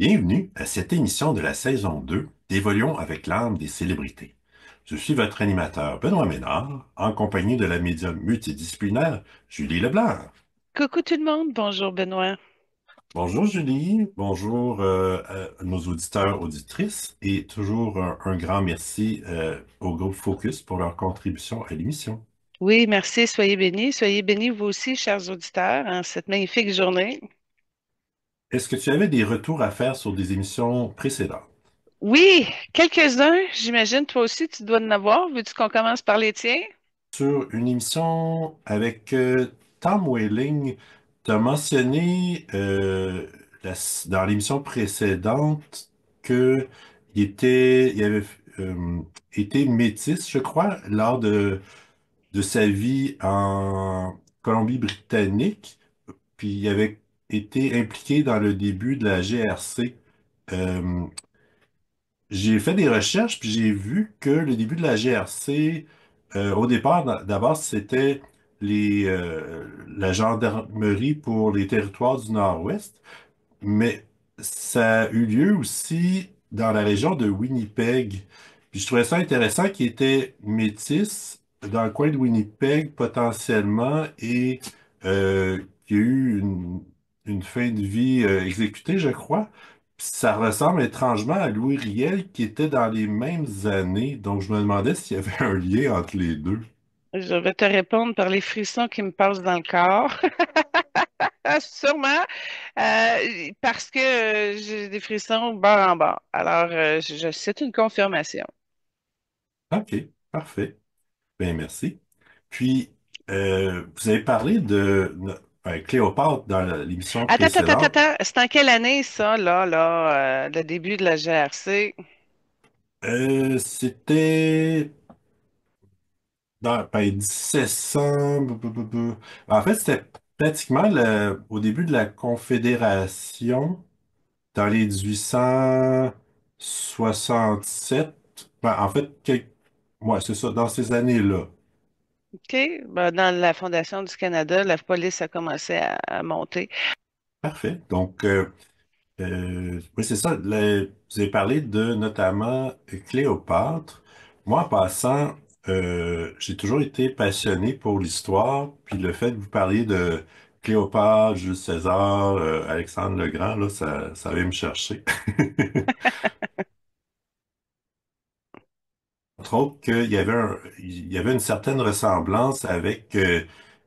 Bienvenue à cette émission de la saison 2 d'Évoluons avec l'âme des célébrités. Je suis votre animateur Benoît Ménard, en compagnie de la médium multidisciplinaire Julie Leblanc. Coucou tout le monde, bonjour Benoît. Bonjour Julie, bonjour à nos auditeurs, auditrices, et toujours un grand merci au groupe Focus pour leur contribution à l'émission. Oui, merci, soyez bénis vous aussi, chers auditeurs, en cette magnifique journée. Est-ce que tu avais des retours à faire sur des émissions précédentes? Oui, quelques-uns, j'imagine toi aussi tu dois en avoir. Veux-tu qu'on commence par les tiens? Sur une émission avec Tom Welling, tu as mentionné dans l'émission précédente que il avait été métis, je crois, lors de sa vie en Colombie-Britannique, puis il avait été impliqué dans le début de la GRC. Euh, j'ai fait des recherches, puis j'ai vu que le début de la GRC, au départ, d'abord, c'était la gendarmerie pour les territoires du Nord-Ouest, mais ça a eu lieu aussi dans la région de Winnipeg. Puis je trouvais ça intéressant qu'il était métis dans le coin de Winnipeg potentiellement et qu'il y a eu une fin de vie exécutée, je crois. Puis ça ressemble étrangement à Louis Riel qui était dans les mêmes années. Donc je me demandais s'il y avait un lien entre les deux. Je vais te répondre par les frissons qui me passent dans le corps. Sûrement, parce que j'ai des frissons bord en bord. Alors, c'est une confirmation. OK, parfait. Bien, merci. Puis, vous avez parlé de Cléopâtre dans l'émission Attends, attends, attends, précédente. attends. C'est en quelle année ça, le début de la GRC? C'était dans 1700. En fait, c'était pratiquement au début de la Confédération, dans les 1867. En fait, ouais, c'est ça, dans ces années-là. OK. Ben, dans la Fondation du Canada, la police a commencé à monter. Parfait. Donc, oui, c'est ça. Vous avez parlé de notamment Cléopâtre. Moi, en passant, j'ai toujours été passionné pour l'histoire, puis le fait que vous parliez de Cléopâtre, Jules César, Alexandre le Grand, là, ça vient me chercher. Entre autres, il y avait une certaine ressemblance avec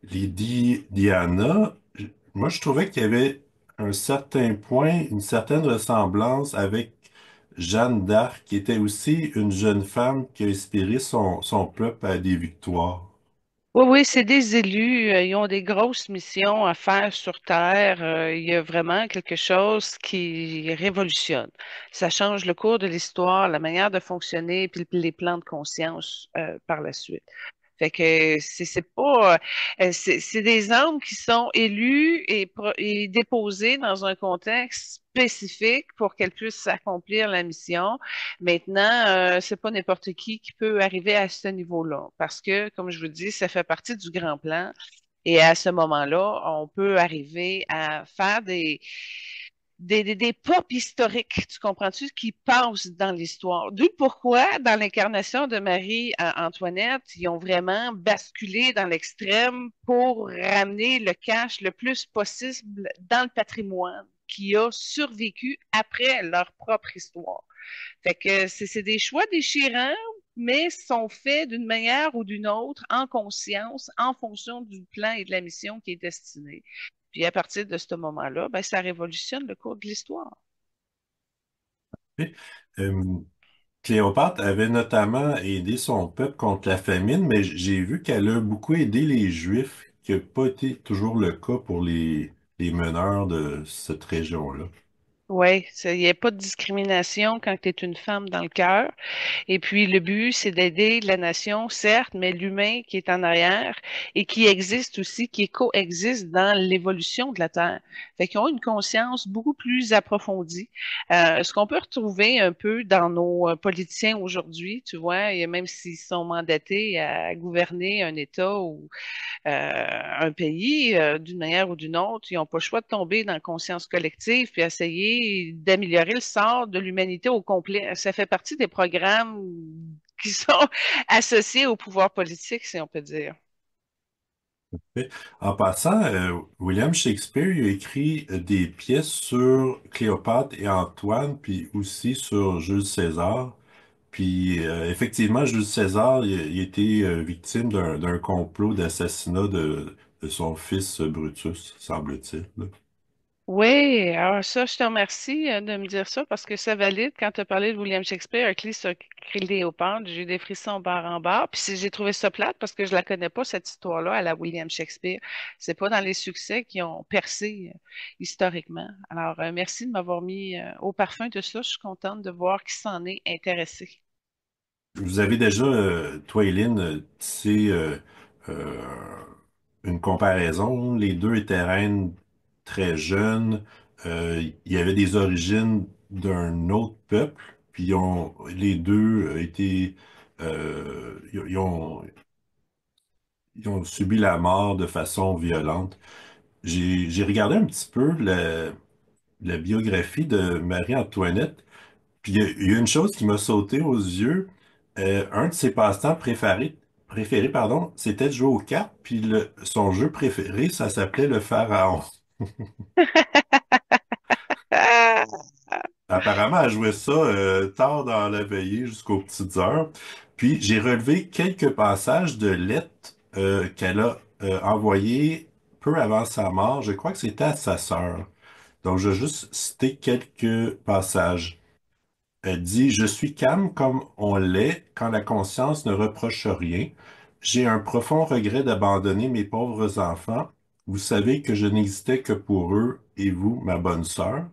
Lady Diana. Moi, je trouvais qu'il y avait un certain point, une certaine ressemblance avec Jeanne d'Arc, qui était aussi une jeune femme qui a inspiré son peuple à des victoires. Oui, oui, c'est des élus. Ils ont des grosses missions à faire sur Terre. Il y a vraiment quelque chose qui révolutionne. Ça change le cours de l'histoire, la manière de fonctionner, puis les plans de conscience par la suite. Fait que c'est pas c'est des âmes qui sont élues et déposées dans un contexte spécifique pour qu'elles puissent accomplir la mission. Maintenant, c'est pas n'importe qui peut arriver à ce niveau-là parce que, comme je vous dis, ça fait partie du grand plan. Et à ce moment-là, on peut arriver à faire des pop historiques, tu comprends-tu, qui passent dans l'histoire. D'où pourquoi, dans l'incarnation de Marie-Antoinette, ils ont vraiment basculé dans l'extrême pour ramener le cash le plus possible dans le patrimoine qui a survécu après leur propre histoire. Fait que c'est des choix déchirants, mais sont faits d'une manière ou d'une autre, en conscience, en fonction du plan et de la mission qui est destinée. Puis à partir de ce moment-là, ben, ça révolutionne le cours de l'histoire. Et, euh, Cléopâtre avait notamment aidé son peuple contre la famine, mais j'ai vu qu'elle a beaucoup aidé les Juifs, qui n'a pas été toujours le cas pour les meneurs de cette région-là. Oui, il n'y a pas de discrimination quand tu es une femme dans le cœur. Et puis, le but, c'est d'aider la nation, certes, mais l'humain qui est en arrière et qui existe aussi, qui coexiste dans l'évolution de la Terre. Fait qu'ils ont une conscience beaucoup plus approfondie. Ce qu'on peut retrouver un peu dans nos politiciens aujourd'hui, tu vois, et même s'ils sont mandatés à gouverner un État ou un pays d'une manière ou d'une autre, ils n'ont pas le choix de tomber dans la conscience collective puis essayer et d'améliorer le sort de l'humanité au complet. Ça fait partie des programmes qui sont associés au pouvoir politique, si on peut dire. Oui. En passant, William Shakespeare il a écrit des pièces sur Cléopâtre et Antoine, puis aussi sur Jules César. Puis effectivement, Jules César, il a été victime d'un complot d'assassinat de son fils Brutus, semble-t-il. Là. Oui, alors ça, je te remercie de me dire ça parce que ça valide quand tu as parlé de William Shakespeare, un clé sur Cléopâtre, j'ai eu des frissons barre en barre. Puis j'ai trouvé ça plate parce que je la connais pas, cette histoire-là, à la William Shakespeare. C'est pas dans les succès qui ont percé historiquement. Alors, merci de m'avoir mis au parfum de ça. Je suis contente de voir qui s'en est intéressé. Vous avez déjà, toi et Lynn, tissé euh, une comparaison. Les deux étaient reines très jeunes. Il y avait des origines d'un autre peuple. Puis les deux étaient, ils ont subi la mort de façon violente. J'ai regardé un petit peu la biographie de Marie-Antoinette. Puis il y a une chose qui m'a sauté aux yeux. Un de ses passe-temps préférés, pardon, c'était de jouer aux cartes. Puis son jeu préféré, ça s'appelait le Pharaon. Ah! Apparemment, elle jouait ça tard dans la veillée jusqu'aux petites heures. Puis j'ai relevé quelques passages de lettres qu'elle a envoyées peu avant sa mort. Je crois que c'était à sa sœur. Donc, je vais juste citer quelques passages. Elle dit, je suis calme comme on l'est quand la conscience ne reproche rien. J'ai un profond regret d'abandonner mes pauvres enfants. Vous savez que je n'existais que pour eux et vous, ma bonne sœur,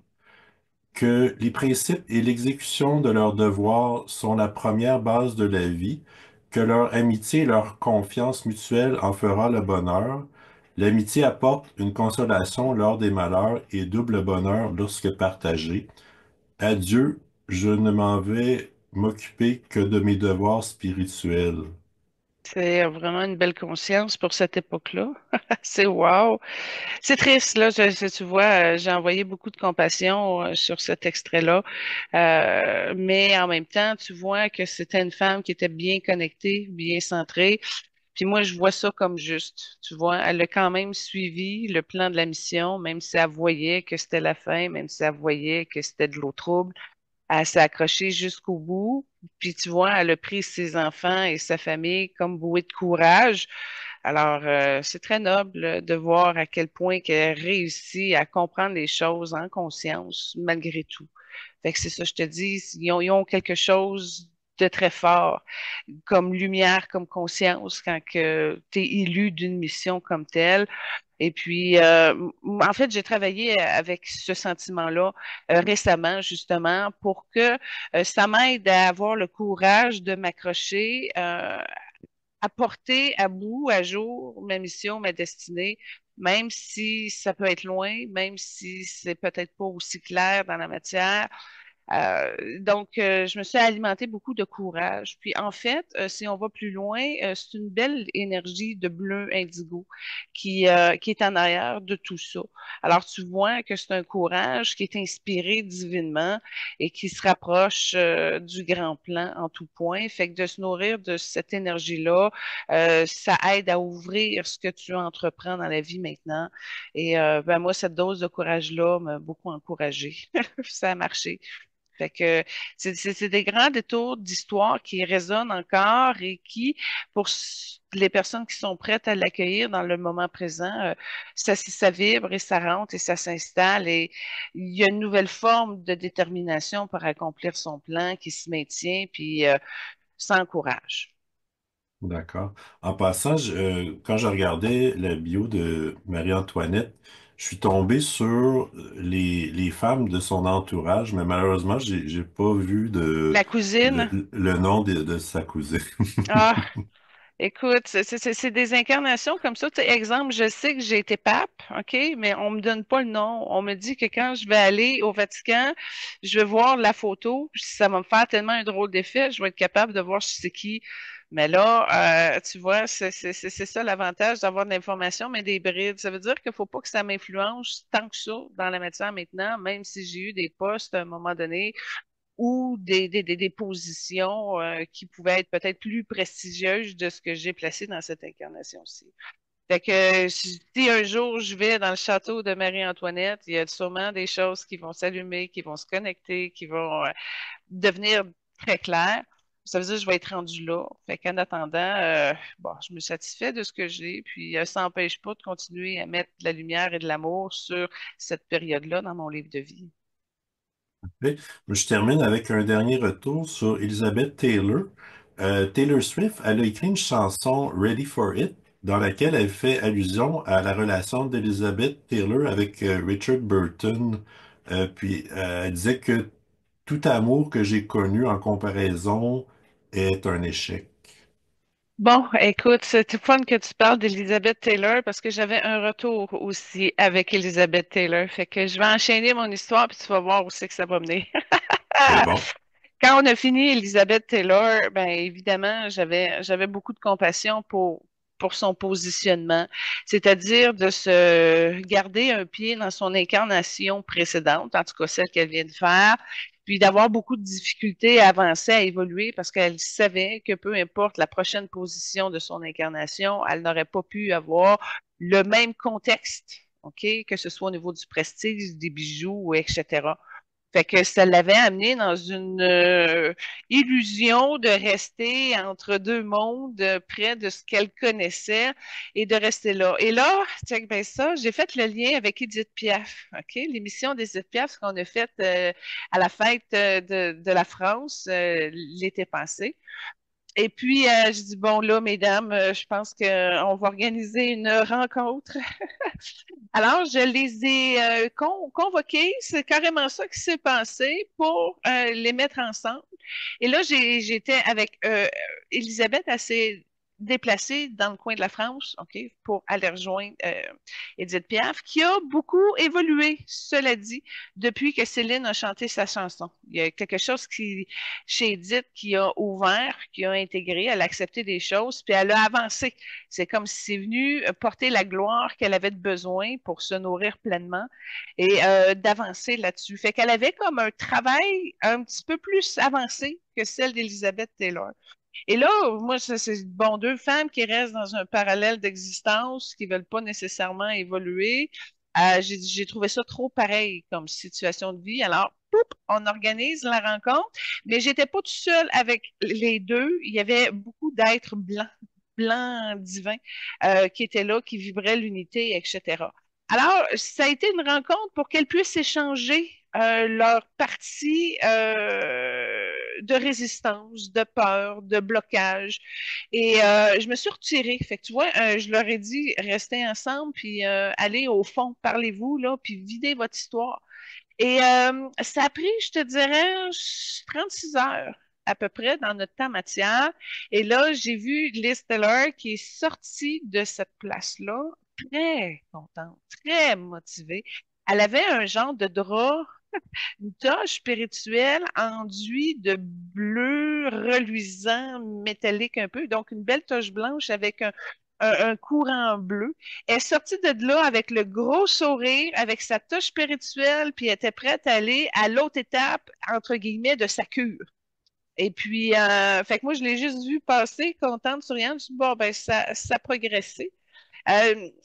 que les principes et l'exécution de leurs devoirs sont la première base de la vie, que leur amitié et leur confiance mutuelle en fera le bonheur. L'amitié apporte une consolation lors des malheurs et double bonheur lorsque partagé. Adieu, je ne m'en vais m'occuper que de mes devoirs spirituels. C'est vraiment une belle conscience pour cette époque-là. C'est wow. C'est triste, là. Tu vois, j'ai envoyé beaucoup de compassion sur cet extrait-là. Mais en même temps, tu vois que c'était une femme qui était bien connectée, bien centrée. Puis moi, je vois ça comme juste. Tu vois, elle a quand même suivi le plan de la mission, même si elle voyait que c'était la fin, même si elle voyait que c'était de l'eau trouble. Elle s'est accrochée jusqu'au bout. Puis tu vois, elle a pris ses enfants et sa famille comme bouée de courage. Alors, c'est très noble de voir à quel point qu'elle réussit à comprendre les choses en conscience, malgré tout. Fait que c'est ça, je te dis, ils ont quelque chose de très fort, comme lumière, comme conscience, quand tu es élu d'une mission comme telle. Et puis, en fait, j'ai travaillé avec ce sentiment-là récemment, justement, pour que ça m'aide à avoir le courage de m'accrocher à porter à bout, à jour, ma mission, ma destinée, même si ça peut être loin, même si c'est peut-être pas aussi clair dans la matière. Donc, je me suis alimentée beaucoup de courage. Puis, en fait, si on va plus loin, c'est une belle énergie de bleu indigo qui est en arrière de tout ça. Alors, tu vois que c'est un courage qui est inspiré divinement et qui se rapproche du grand plan en tout point. Fait que de se nourrir de cette énergie-là, ça aide à ouvrir ce que tu entreprends dans la vie maintenant. Et ben moi, cette dose de courage-là m'a beaucoup encouragée. Ça a marché. Fait que c'est des grands détours d'histoire qui résonnent encore et qui, pour les personnes qui sont prêtes à l'accueillir dans le moment présent, ça vibre et ça rentre et ça s'installe et il y a une nouvelle forme de détermination pour accomplir son plan qui se maintient puis ça encourage. D'accord. En passant, quand je regardais la bio de Marie-Antoinette, je suis tombé sur les femmes de son entourage, mais malheureusement, j'ai pas vu La cousine, le nom de sa cousine. ah, écoute, c'est des incarnations comme ça. Tu sais, exemple, je sais que j'ai été pape, OK, mais on me donne pas le nom. On me dit que quand je vais aller au Vatican, je vais voir la photo, puis ça va me faire tellement un drôle d'effet, je vais être capable de voir c'est qui. Mais là, tu vois, c'est ça l'avantage d'avoir de l'information, mais des brides. Ça veut dire qu'il ne faut pas que ça m'influence tant que ça dans la matière maintenant, même si j'ai eu des postes à un moment donné ou des positions qui pouvaient être peut-être plus prestigieuses de ce que j'ai placé dans cette incarnation-ci. Fait que si un jour je vais dans le château de Marie-Antoinette, il y a sûrement des choses qui vont s'allumer, qui vont se connecter, qui vont devenir très claires. Ça veut dire que je vais être rendu là. Fait qu'en attendant, bon, je me satisfais de ce que j'ai, puis ça n'empêche pas de continuer à mettre de la lumière et de l'amour sur cette période-là dans mon livre de vie. Oui. Je termine avec un dernier retour sur Elizabeth Taylor. Taylor Swift, elle a écrit une chanson Ready for It, dans laquelle elle fait allusion à la relation d'Elizabeth Taylor avec Richard Burton. Elle disait que tout amour que j'ai connu en comparaison est un échec. Bon, écoute, c'est fun que tu parles d'Elizabeth Taylor parce que j'avais un retour aussi avec Elizabeth Taylor. Fait que je vais enchaîner mon histoire puis tu vas voir où c'est que ça va mener. C'est bon. Quand on a fini Elizabeth Taylor, ben évidemment, j'avais beaucoup de compassion pour son positionnement, c'est-à-dire de se garder un pied dans son incarnation précédente, en tout cas celle qu'elle vient de faire, puis d'avoir beaucoup de difficultés à avancer, à évoluer, parce qu'elle savait que peu importe la prochaine position de son incarnation, elle n'aurait pas pu avoir le même contexte, OK, que ce soit au niveau du prestige, des bijoux, etc. Fait que ça l'avait amené dans une illusion de rester entre deux mondes, près de ce qu'elle connaissait et de rester là. Et là, check bien ça, j'ai fait le lien avec Edith Piaf, OK? L'émission d'Edith Piaf qu'on a faite à la fête de la France l'été passé. Et puis, je dis, bon, là, mesdames, je pense qu'on va organiser une rencontre. Alors, je les ai convoqués. C'est carrément ça qui s'est passé pour les mettre ensemble. Et là, j'étais avec Elisabeth assez déplacée dans le coin de la France, OK, pour aller rejoindre Edith Piaf, qui a beaucoup évolué, cela dit, depuis que Céline a chanté sa chanson. Il y a quelque chose chez Edith qui a ouvert, qui a intégré, elle a accepté des choses, puis elle a avancé. C'est comme si c'est venu porter la gloire qu'elle avait de besoin pour se nourrir pleinement et d'avancer là-dessus. Fait qu'elle avait comme un travail un petit peu plus avancé que celle d'Elizabeth Taylor. Et là, moi, c'est bon, deux femmes qui restent dans un parallèle d'existence, qui veulent pas nécessairement évoluer. J'ai trouvé ça trop pareil comme situation de vie. Alors, poup, on organise la rencontre, mais j'étais pas tout seul avec les deux. Il y avait beaucoup d'êtres blancs, blancs divins, qui étaient là, qui vibraient l'unité, etc. Alors, ça a été une rencontre pour qu'elles puissent échanger leur partie de résistance, de peur, de blocage. Et je me suis retirée. Fait que tu vois, je leur ai dit, restez ensemble, puis allez au fond, parlez-vous, là, puis videz votre histoire. Et ça a pris, je te dirais, 36 heures à peu près dans notre temps matière. Et là, j'ai vu Liz Taylor qui est sortie de cette place-là, très contente, très motivée. Elle avait un genre de drap, une toche spirituelle enduit de bleu reluisant, métallique un peu, donc une belle toche blanche avec un courant bleu. Elle est sortie de là avec le gros sourire, avec sa touche spirituelle, puis elle était prête à aller à l'autre étape, entre guillemets, de sa cure. Et puis, fait que moi, je l'ai juste vue passer, contente, souriante. Je dis, bon, ben, ça a progressé.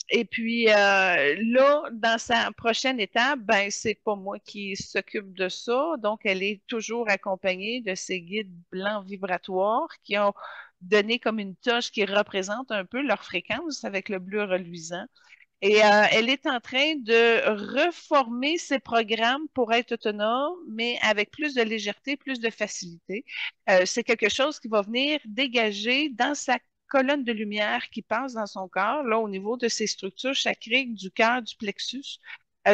Et puis là, dans sa prochaine étape, ben c'est pas moi qui s'occupe de ça. Donc, elle est toujours accompagnée de ses guides blancs vibratoires qui ont donné comme une toche qui représente un peu leur fréquence avec le bleu reluisant. Et elle est en train de reformer ses programmes pour être autonome, mais avec plus de légèreté, plus de facilité. C'est quelque chose qui va venir dégager dans sa colonne de lumière qui passe dans son corps, là, au niveau de ses structures chakriques, du cœur, du plexus,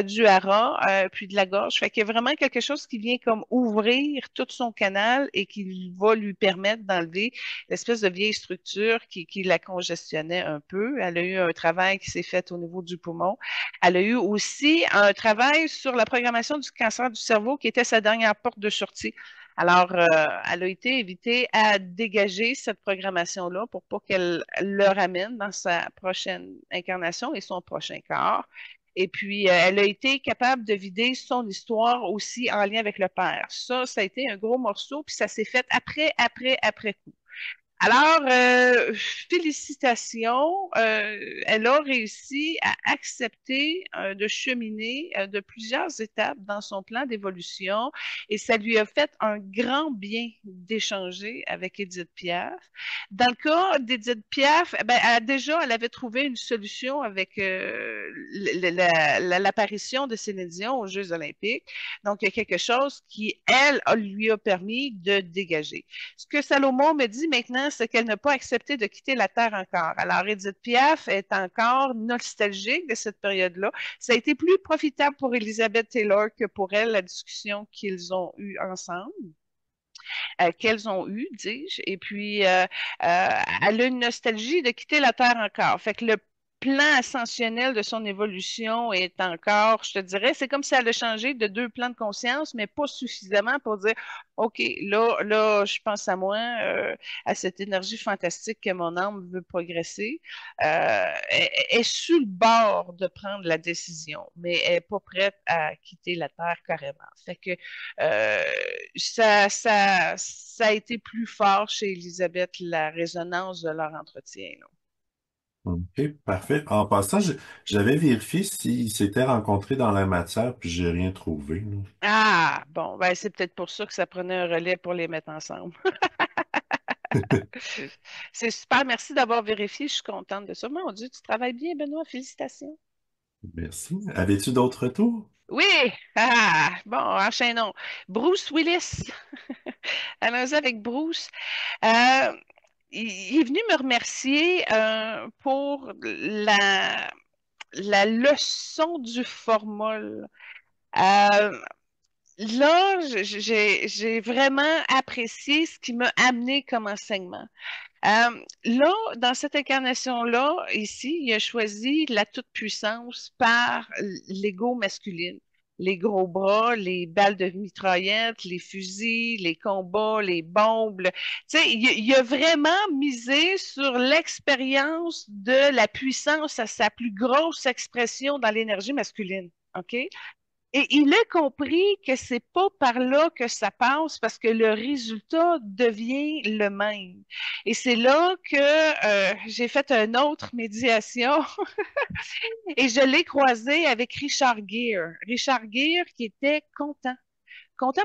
du hara, puis de la gorge. Fait qu'il y a vraiment quelque chose qui vient comme ouvrir tout son canal et qui va lui permettre d'enlever l'espèce de vieille structure qui la congestionnait un peu. Elle a eu un travail qui s'est fait au niveau du poumon. Elle a eu aussi un travail sur la programmation du cancer du cerveau qui était sa dernière porte de sortie. Alors, elle a été invitée à dégager cette programmation-là pour pas qu'elle le ramène dans sa prochaine incarnation et son prochain corps. Et puis, elle a été capable de vider son histoire aussi en lien avec le père. Ça a été un gros morceau, puis ça s'est fait après coup. Alors, félicitations. Elle a réussi à accepter de cheminer de plusieurs étapes dans son plan d'évolution et ça lui a fait un grand bien d'échanger avec Edith Piaf. Dans le cas d'Edith Piaf, ben, elle avait trouvé une solution avec l'apparition de Céline Dion aux Jeux Olympiques. Donc, il y a quelque chose qui, elle, lui a permis de dégager. Ce que Salomon me dit maintenant, c'est qu'elle n'a pas accepté de quitter la Terre encore. Alors, Edith Piaf est encore nostalgique de cette période-là. Ça a été plus profitable pour Elizabeth Taylor que pour elle, la discussion qu'ils ont eue ensemble. Qu'elles ont eu, dis-je. Et puis, elle a une nostalgie de quitter la Terre encore. Fait que le plan ascensionnel de son évolution est encore, je te dirais, c'est comme si elle a changé de deux plans de conscience, mais pas suffisamment pour dire, OK, je pense à moi, à cette énergie fantastique que mon âme veut progresser. Elle est sur le bord de prendre la décision, mais elle n'est pas prête à quitter la Terre carrément. Fait que euh, ça a été plus fort chez Elisabeth, la résonance de leur entretien, là. OK, parfait. En passant, j'avais vérifié s'ils s'étaient rencontrés dans la matière, puis j'ai rien trouvé, là. Ah, bon, ben c'est peut-être pour ça que ça prenait un relais pour les mettre ensemble. C'est super, merci d'avoir vérifié, je suis contente de ça. Mon Dieu, tu travailles bien, Benoît, félicitations. Merci. Avais-tu d'autres retours? Oui, ah, bon, enchaînons. Bruce Willis, allons-y avec Bruce. Euh, il est venu me remercier pour la leçon du formol. Euh, Là, j'ai vraiment apprécié ce qui m'a amené comme enseignement. Là, dans cette incarnation-là, ici, il a choisi la toute-puissance par l'ego masculine. Les gros bras, les balles de mitraillette, les fusils, les combats, les bombes. Tu sais, il a vraiment misé sur l'expérience de la puissance à sa plus grosse expression dans l'énergie masculine. OK? Et il a compris que c'est pas par là que ça passe parce que le résultat devient le même. Et c'est là que j'ai fait une autre médiation et je l'ai croisé avec Richard Gere. Richard Gere qui était content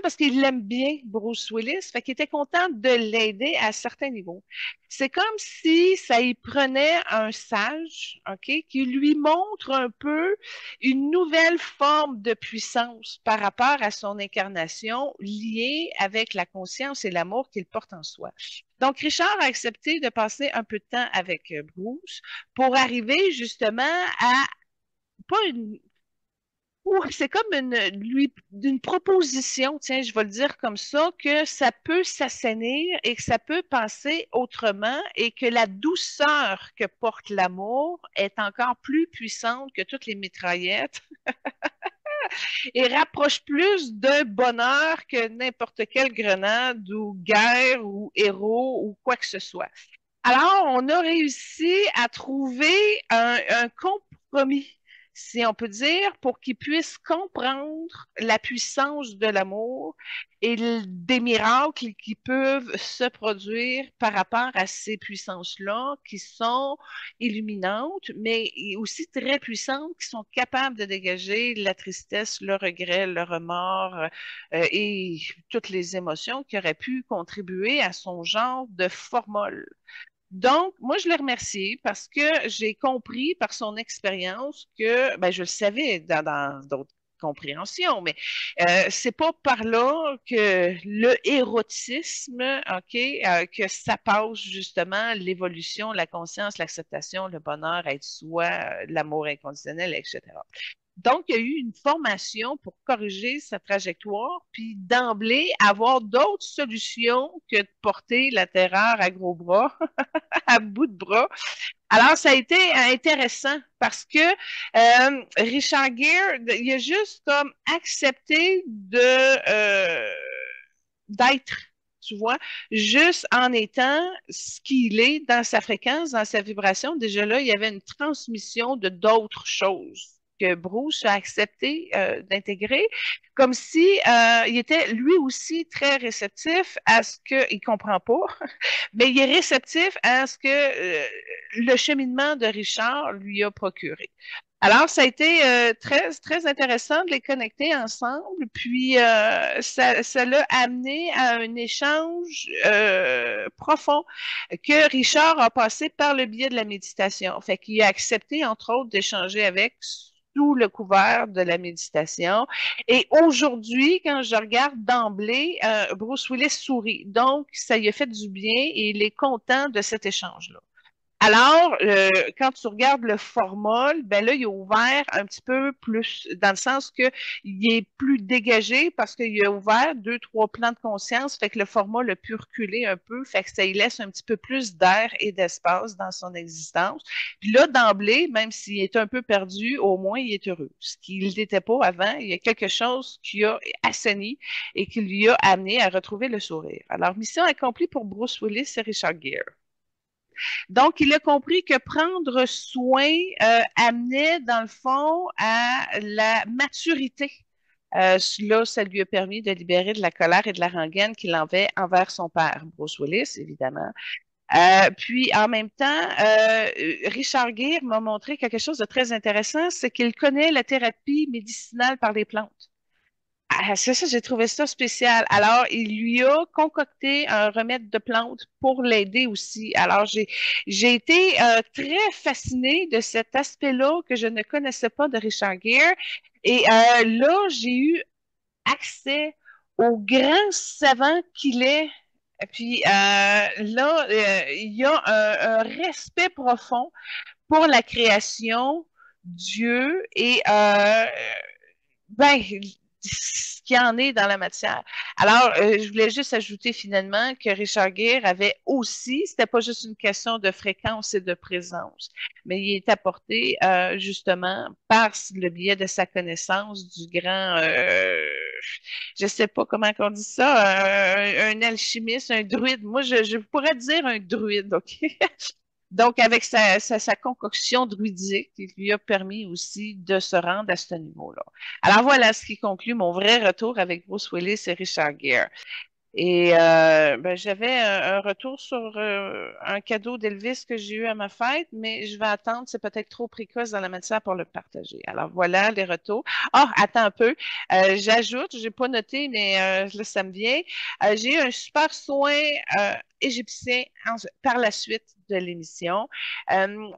parce qu'il l'aime bien, Bruce Willis, fait qu'il était content de l'aider à certains niveaux. C'est comme si ça y prenait un sage, OK, qui lui montre un peu une nouvelle forme de puissance par rapport à son incarnation liée avec la conscience et l'amour qu'il porte en soi. Donc, Richard a accepté de passer un peu de temps avec Bruce pour arriver justement à pas une c'est comme une proposition, tiens, je vais le dire comme ça, que ça peut s'assainir et que ça peut penser autrement et que la douceur que porte l'amour est encore plus puissante que toutes les mitraillettes et rapproche plus d'un bonheur que n'importe quelle grenade ou guerre ou héros ou quoi que ce soit. Alors, on a réussi à trouver un compromis, si on peut dire, pour qu'ils puissent comprendre la puissance de l'amour et des miracles qui peuvent se produire par rapport à ces puissances-là, qui sont illuminantes, mais aussi très puissantes, qui sont capables de dégager la tristesse, le regret, le remords et toutes les émotions qui auraient pu contribuer à son genre de formol. Donc, moi, je l'ai remercié parce que j'ai compris par son expérience que, ben, je le savais dans d'autres compréhensions, mais c'est pas par là que le érotisme, OK, que ça passe justement l'évolution, la conscience, l'acceptation, le bonheur, être soi, l'amour inconditionnel, etc. Donc, il y a eu une formation pour corriger sa trajectoire, puis d'emblée avoir d'autres solutions que de porter la terreur à gros bras à bout de bras. Alors, ça a été intéressant parce que Richard Gere, il a juste comme accepté d'être, tu vois, juste en étant ce qu'il est dans sa fréquence, dans sa vibration. Déjà là, il y avait une transmission de d'autres choses que Bruce a accepté d'intégrer, comme si il était lui aussi très réceptif à ce qu'il comprend pas, mais il est réceptif à ce que le cheminement de Richard lui a procuré. Alors, ça a été très, très intéressant de les connecter ensemble, puis ça l'a amené à un échange profond que Richard a passé par le biais de la méditation. Fait qu'il a accepté, entre autres, d'échanger avec sous le couvert de la méditation. Et aujourd'hui, quand je regarde d'emblée, Bruce Willis sourit. Donc, ça lui a fait du bien et il est content de cet échange-là. Alors, quand tu regardes le formol, ben là, il est ouvert un petit peu plus, dans le sens que il est plus dégagé parce qu'il a ouvert deux, trois plans de conscience, fait que le formol a pu reculer un peu, fait que ça y laisse un petit peu plus d'air et d'espace dans son existence. Puis là, d'emblée, même s'il est un peu perdu, au moins il est heureux. Ce qu'il n'était pas avant, il y a quelque chose qui a assaini et qui lui a amené à retrouver le sourire. Alors, mission accomplie pour Bruce Willis et Richard Gere. Donc, il a compris que prendre soin amenait, dans le fond, à la maturité. Là, ça lui a permis de libérer de la colère et de la rengaine qu'il avait envers son père, Bruce Willis, évidemment. Puis, en même temps, Richard Gere m'a montré quelque chose de très intéressant, c'est qu'il connaît la thérapie médicinale par les plantes. Ah, c'est ça, j'ai trouvé ça spécial. Alors, il lui a concocté un remède de plante pour l'aider aussi. Alors, j'ai été très fascinée de cet aspect-là que je ne connaissais pas de Richard Gere. Et là, j'ai eu accès au grand savant qu'il est. Et puis là, il y a un respect profond pour la création, Dieu et ben, ce qu'il y en est dans la matière. Alors, je voulais juste ajouter finalement que Richard Gere avait aussi, c'était pas juste une question de fréquence et de présence, mais il est apporté justement par le biais de sa connaissance du grand, je sais pas comment on dit ça, un alchimiste, un druide. Moi, je pourrais dire un druide, OK? Donc, avec sa concoction druidique, il lui a permis aussi de se rendre à ce niveau-là. Alors voilà ce qui conclut mon vrai retour avec Bruce Willis et Richard Gere. Et ben, j'avais un retour sur un cadeau d'Elvis que j'ai eu à ma fête, mais je vais attendre, c'est peut-être trop précoce dans la matière pour le partager. Alors voilà les retours. Ah, attends un peu. J'ajoute, j'ai pas noté, mais là, ça me vient. J'ai eu un super soin égyptien par la suite de l'émission.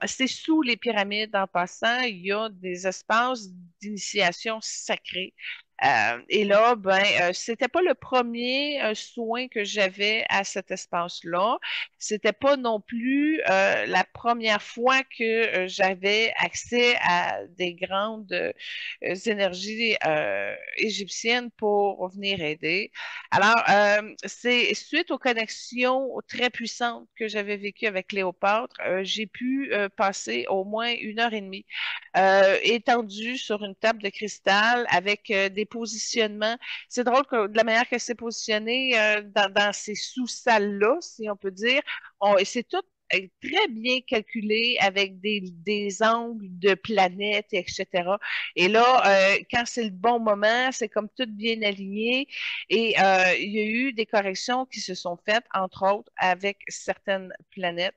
C'est sous les pyramides en passant, il y a des espaces d'initiation sacrés. Et là, ben, c'était pas le premier soin que j'avais à cet espace-là. C'était pas non plus la première fois que j'avais accès à des grandes énergies égyptiennes pour venir aider. Alors, c'est suite aux connexions très puissantes que j'avais vécues avec Cléopâtre, j'ai pu passer au moins 1 heure et demie étendu sur une table de cristal avec des positionnements. C'est drôle que de la manière que c'est positionné dans ces sous-salles-là, si on peut dire, c'est tout très bien calculé avec des angles de planètes, etc. Et là, quand c'est le bon moment, c'est comme tout bien aligné. Et il y a eu des corrections qui se sont faites, entre autres, avec certaines planètes.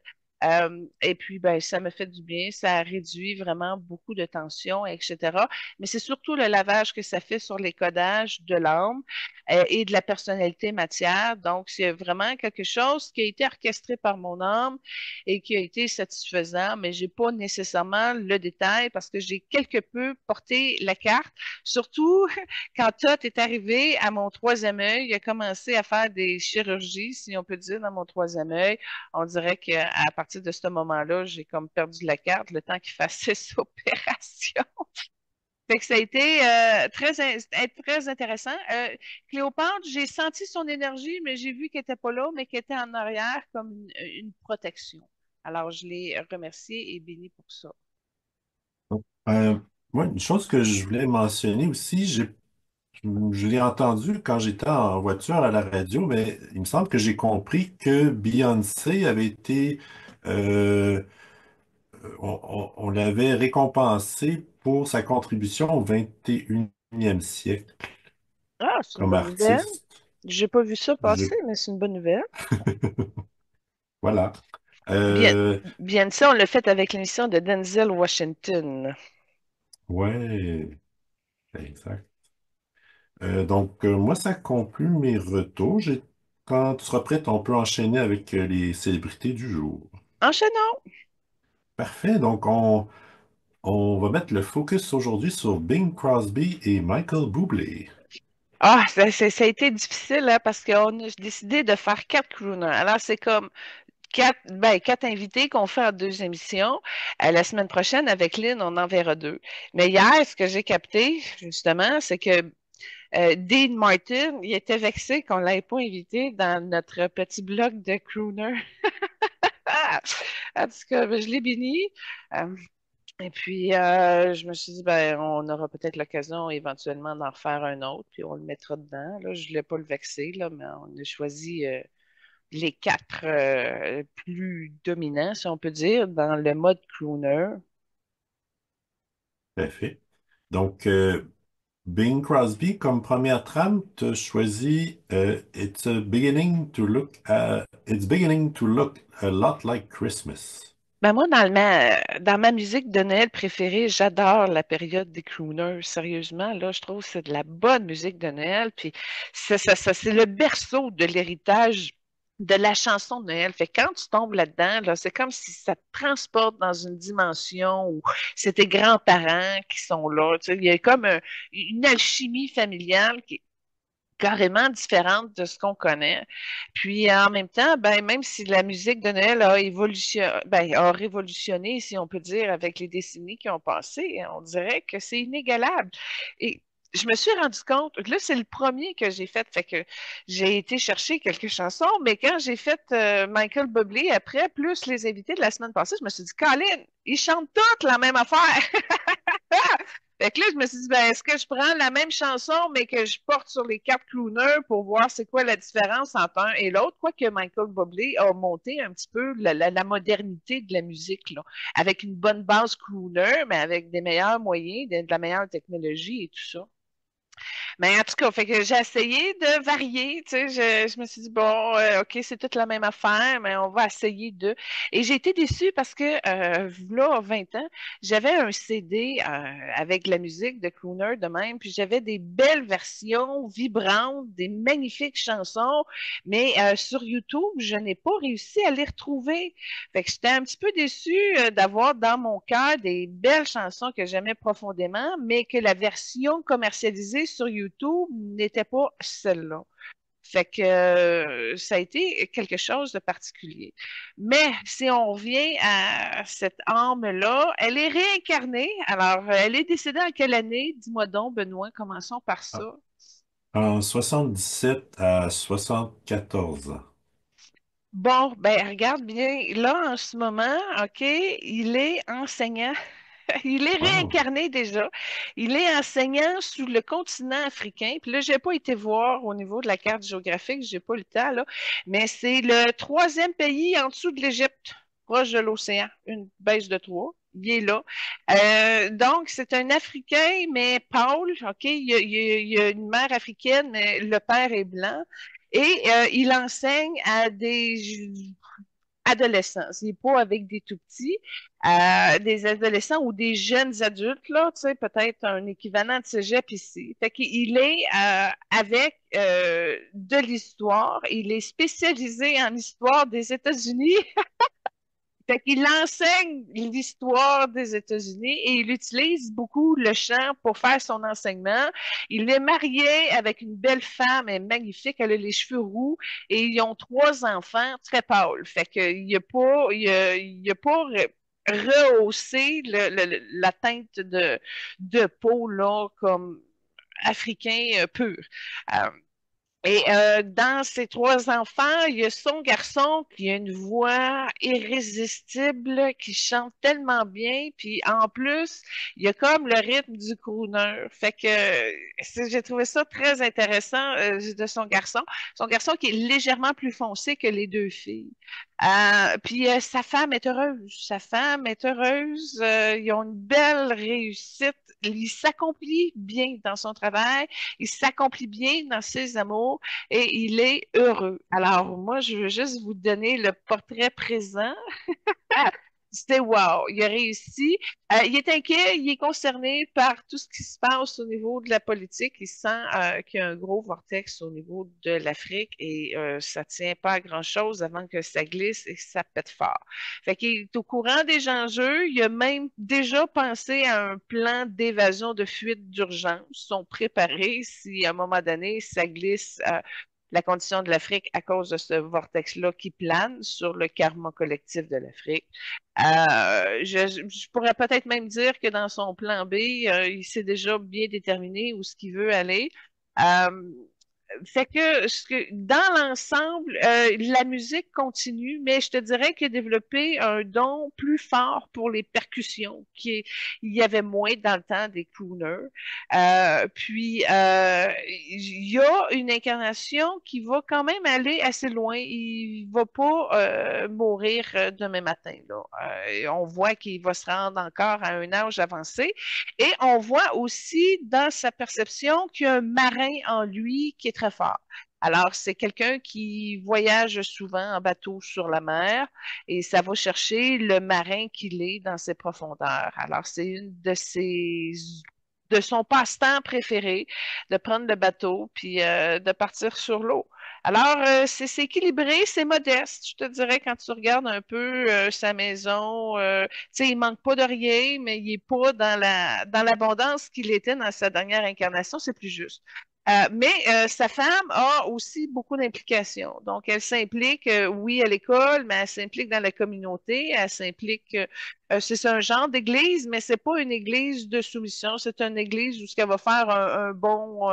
Et puis, ben, ça me fait du bien, ça a réduit vraiment beaucoup de tension, etc. Mais c'est surtout le lavage que ça fait sur les codages de l'âme et de la personnalité matière. Donc, c'est vraiment quelque chose qui a été orchestré par mon âme et qui a été satisfaisant, mais j'ai pas nécessairement le détail parce que j'ai quelque peu porté la carte. Surtout quand Todd est arrivé à mon troisième œil, il a commencé à faire des chirurgies, si on peut dire, dans mon troisième œil. On dirait qu'à partir de ce moment-là, j'ai comme perdu la carte le temps qu'il fasse ses opérations. Fait que ça a été très intéressant. Cléopâtre, j'ai senti son énergie, mais j'ai vu qu'elle n'était pas là, mais qu'elle était en arrière comme une protection. Alors, je l'ai remerciée et bénie pour ça. Euh, Moi, une chose que je voulais mentionner aussi, Je l'ai entendu quand j'étais en voiture à la radio, mais il me semble que j'ai compris que Beyoncé avait été, euh, on l'avait récompensé pour sa contribution au 21e siècle Ah, c'est une comme bonne nouvelle. artiste. J'ai pas vu ça passer, Je- mais c'est une bonne nouvelle. Voilà. Bien, Euh, bien ça, on l'a fait avec l'émission de Denzel Washington. ouais, exact. Moi, ça conclut mes retours. Quand tu seras prête, on peut enchaîner avec les célébrités du jour. Enchaînons. Parfait. On va mettre le focus aujourd'hui sur Bing Crosby et Michael Bublé. Ah, ça a été difficile hein, parce qu'on a décidé de faire quatre crooners. Alors, c'est comme quatre invités qu'on fait en deux émissions. La semaine prochaine, avec Lynn, on en verra deux. Mais hier, ce que j'ai capté, justement, c'est que Dean Martin, il était vexé qu'on ne l'ait pas invité dans notre petit blog de crooner. En tout cas, ben, je l'ai béni. Euh, et puis, je me suis dit, ben, on aura peut-être l'occasion éventuellement d'en refaire un autre, puis on le mettra dedans. Là, je ne voulais pas le vexer, là, mais on a choisi les quatre plus dominants, si on peut dire, dans le mode crooner. Parfait. Donc, Bing Crosby, comme première trame, tu choisi It's beginning to look a lot like Christmas. Ben moi, dans ma musique de Noël préférée, j'adore la période des crooners. Sérieusement, là, je trouve que c'est de la bonne musique de Noël. Puis c'est le berceau de l'héritage de la chanson de Noël. Fait que quand tu tombes là-dedans, là, c'est comme si ça te transporte dans une dimension où c'est tes grands-parents qui sont là. Tu sais, il y a comme une alchimie familiale qui carrément différente de ce qu'on connaît. Puis en même temps, ben, même si la musique de Noël a révolutionné, si on peut dire, avec les décennies qui ont passé, on dirait que c'est inégalable. Et je me suis rendu compte, là, c'est le premier que j'ai fait que j'ai été chercher quelques chansons, mais quand j'ai fait Michael Bublé après, plus les invités de la semaine passée, je me suis dit, Colin, ils chantent toutes la même affaire. Fait que là, je me suis dit, ben, est-ce que je prends la même chanson, mais que je porte sur les quatre crooners pour voir c'est quoi la différence entre un et l'autre? Quoique Michael Bublé a monté un petit peu la modernité de la musique, là, avec une bonne base crooner, mais avec des meilleurs moyens, de la meilleure technologie et tout ça. Mais en tout cas, fait que j'ai essayé de varier, tu sais, je me suis dit, bon, OK, c'est toute la même affaire, mais on va essayer de... Et j'ai été déçue parce que, là, à 20 ans, j'avais un CD avec la musique de crooner de même, puis j'avais des belles versions vibrantes, des magnifiques chansons, mais sur YouTube, je n'ai pas réussi à les retrouver. Fait que j'étais un petit peu déçue d'avoir dans mon cœur des belles chansons que j'aimais profondément, mais que la version commercialisée sur YouTube n'était pas celle-là. Fait que ça a été quelque chose de particulier. Mais si on revient à cette âme-là, elle est réincarnée. Alors, elle est décédée en quelle année? Dis-moi donc, Benoît, commençons par ça. Ah, en 77 à 74 ans. Bon, ben regarde bien, là en ce moment, OK, il est enseignant. Il est Wow. réincarné déjà. Il est enseignant sous le continent africain. Puis là, j'ai pas été voir au niveau de la carte géographique, j'ai pas le temps là, mais c'est le troisième pays en dessous de l'Égypte, proche de l'océan, une baisse de trois. Il est là. Donc, c'est un Africain, mais pâle, OK? Il y a une mère africaine, mais le père est blanc. Et il enseigne à des adolescents. C'est pas avec des tout petits, des adolescents ou des jeunes adultes, là, tu sais, peut-être un équivalent de cégep ici. Fait qu'il est avec de l'histoire. Il est spécialisé en histoire des États-Unis. Fait qu'il enseigne l'histoire des États-Unis et il utilise beaucoup le chant pour faire son enseignement. Il est marié avec une belle femme, elle est magnifique, elle a les cheveux roux et ils ont trois enfants très pâles. Fait qu'il a pas, il a pas rehaussé la teinte de peau là comme africain pur. Euh, Et dans ses trois enfants, il y a son garçon qui a une voix irrésistible, qui chante tellement bien, puis en plus, il y a comme le rythme du crooner. Fait que j'ai trouvé ça très intéressant de son garçon. Son garçon qui est légèrement plus foncé que les deux filles. Puis sa femme est heureuse. Sa femme est heureuse. Ils ont une belle réussite. Il s'accomplit bien dans son travail. Il s'accomplit bien dans ses amours et il est heureux. Alors, moi, je veux juste vous donner le portrait présent. C'était wow, il a réussi. Il est inquiet, il est concerné par tout ce qui se passe au niveau de la politique. Il sent qu'il y a un gros vortex au niveau de l'Afrique et ça tient pas à grand-chose avant que ça glisse et que ça pète fort. Fait qu'il est au courant des enjeux. Il a même déjà pensé à un plan d'évasion de fuite d'urgence. Ils sont préparés si à un moment donné ça glisse. La condition de l'Afrique à cause de ce vortex-là qui plane sur le karma collectif de l'Afrique. Je pourrais peut-être même dire que dans son plan B, il s'est déjà bien déterminé où ce qu'il veut aller. Euh, Fait que, dans l'ensemble, la musique continue, mais je te dirais qu'il a développé un don plus fort pour les percussions, il y avait moins dans le temps des crooners. Puis, il y a une incarnation qui va quand même aller assez loin. Il va pas mourir demain matin, là. On voit qu'il va se rendre encore à un âge avancé. Et on voit aussi dans sa perception qu'il y a un marin en lui qui est très fort. Alors, c'est quelqu'un qui voyage souvent en bateau sur la mer et ça va chercher le marin qu'il est dans ses profondeurs. Alors, c'est une de son passe-temps préféré, de prendre le bateau puis de partir sur l'eau. Alors, c'est équilibré, c'est modeste. Je te dirais, quand tu regardes un peu sa maison, tu sais, il manque pas de rien, mais il est pas dans l'abondance qu'il était dans sa dernière incarnation, c'est plus juste. Mais sa femme a aussi beaucoup d'implications. Donc, elle s'implique, oui, à l'école, mais elle s'implique dans la communauté, elle s'implique, c'est un genre d'église, mais c'est pas une église de soumission, c'est une église où ce qu'elle va faire un bon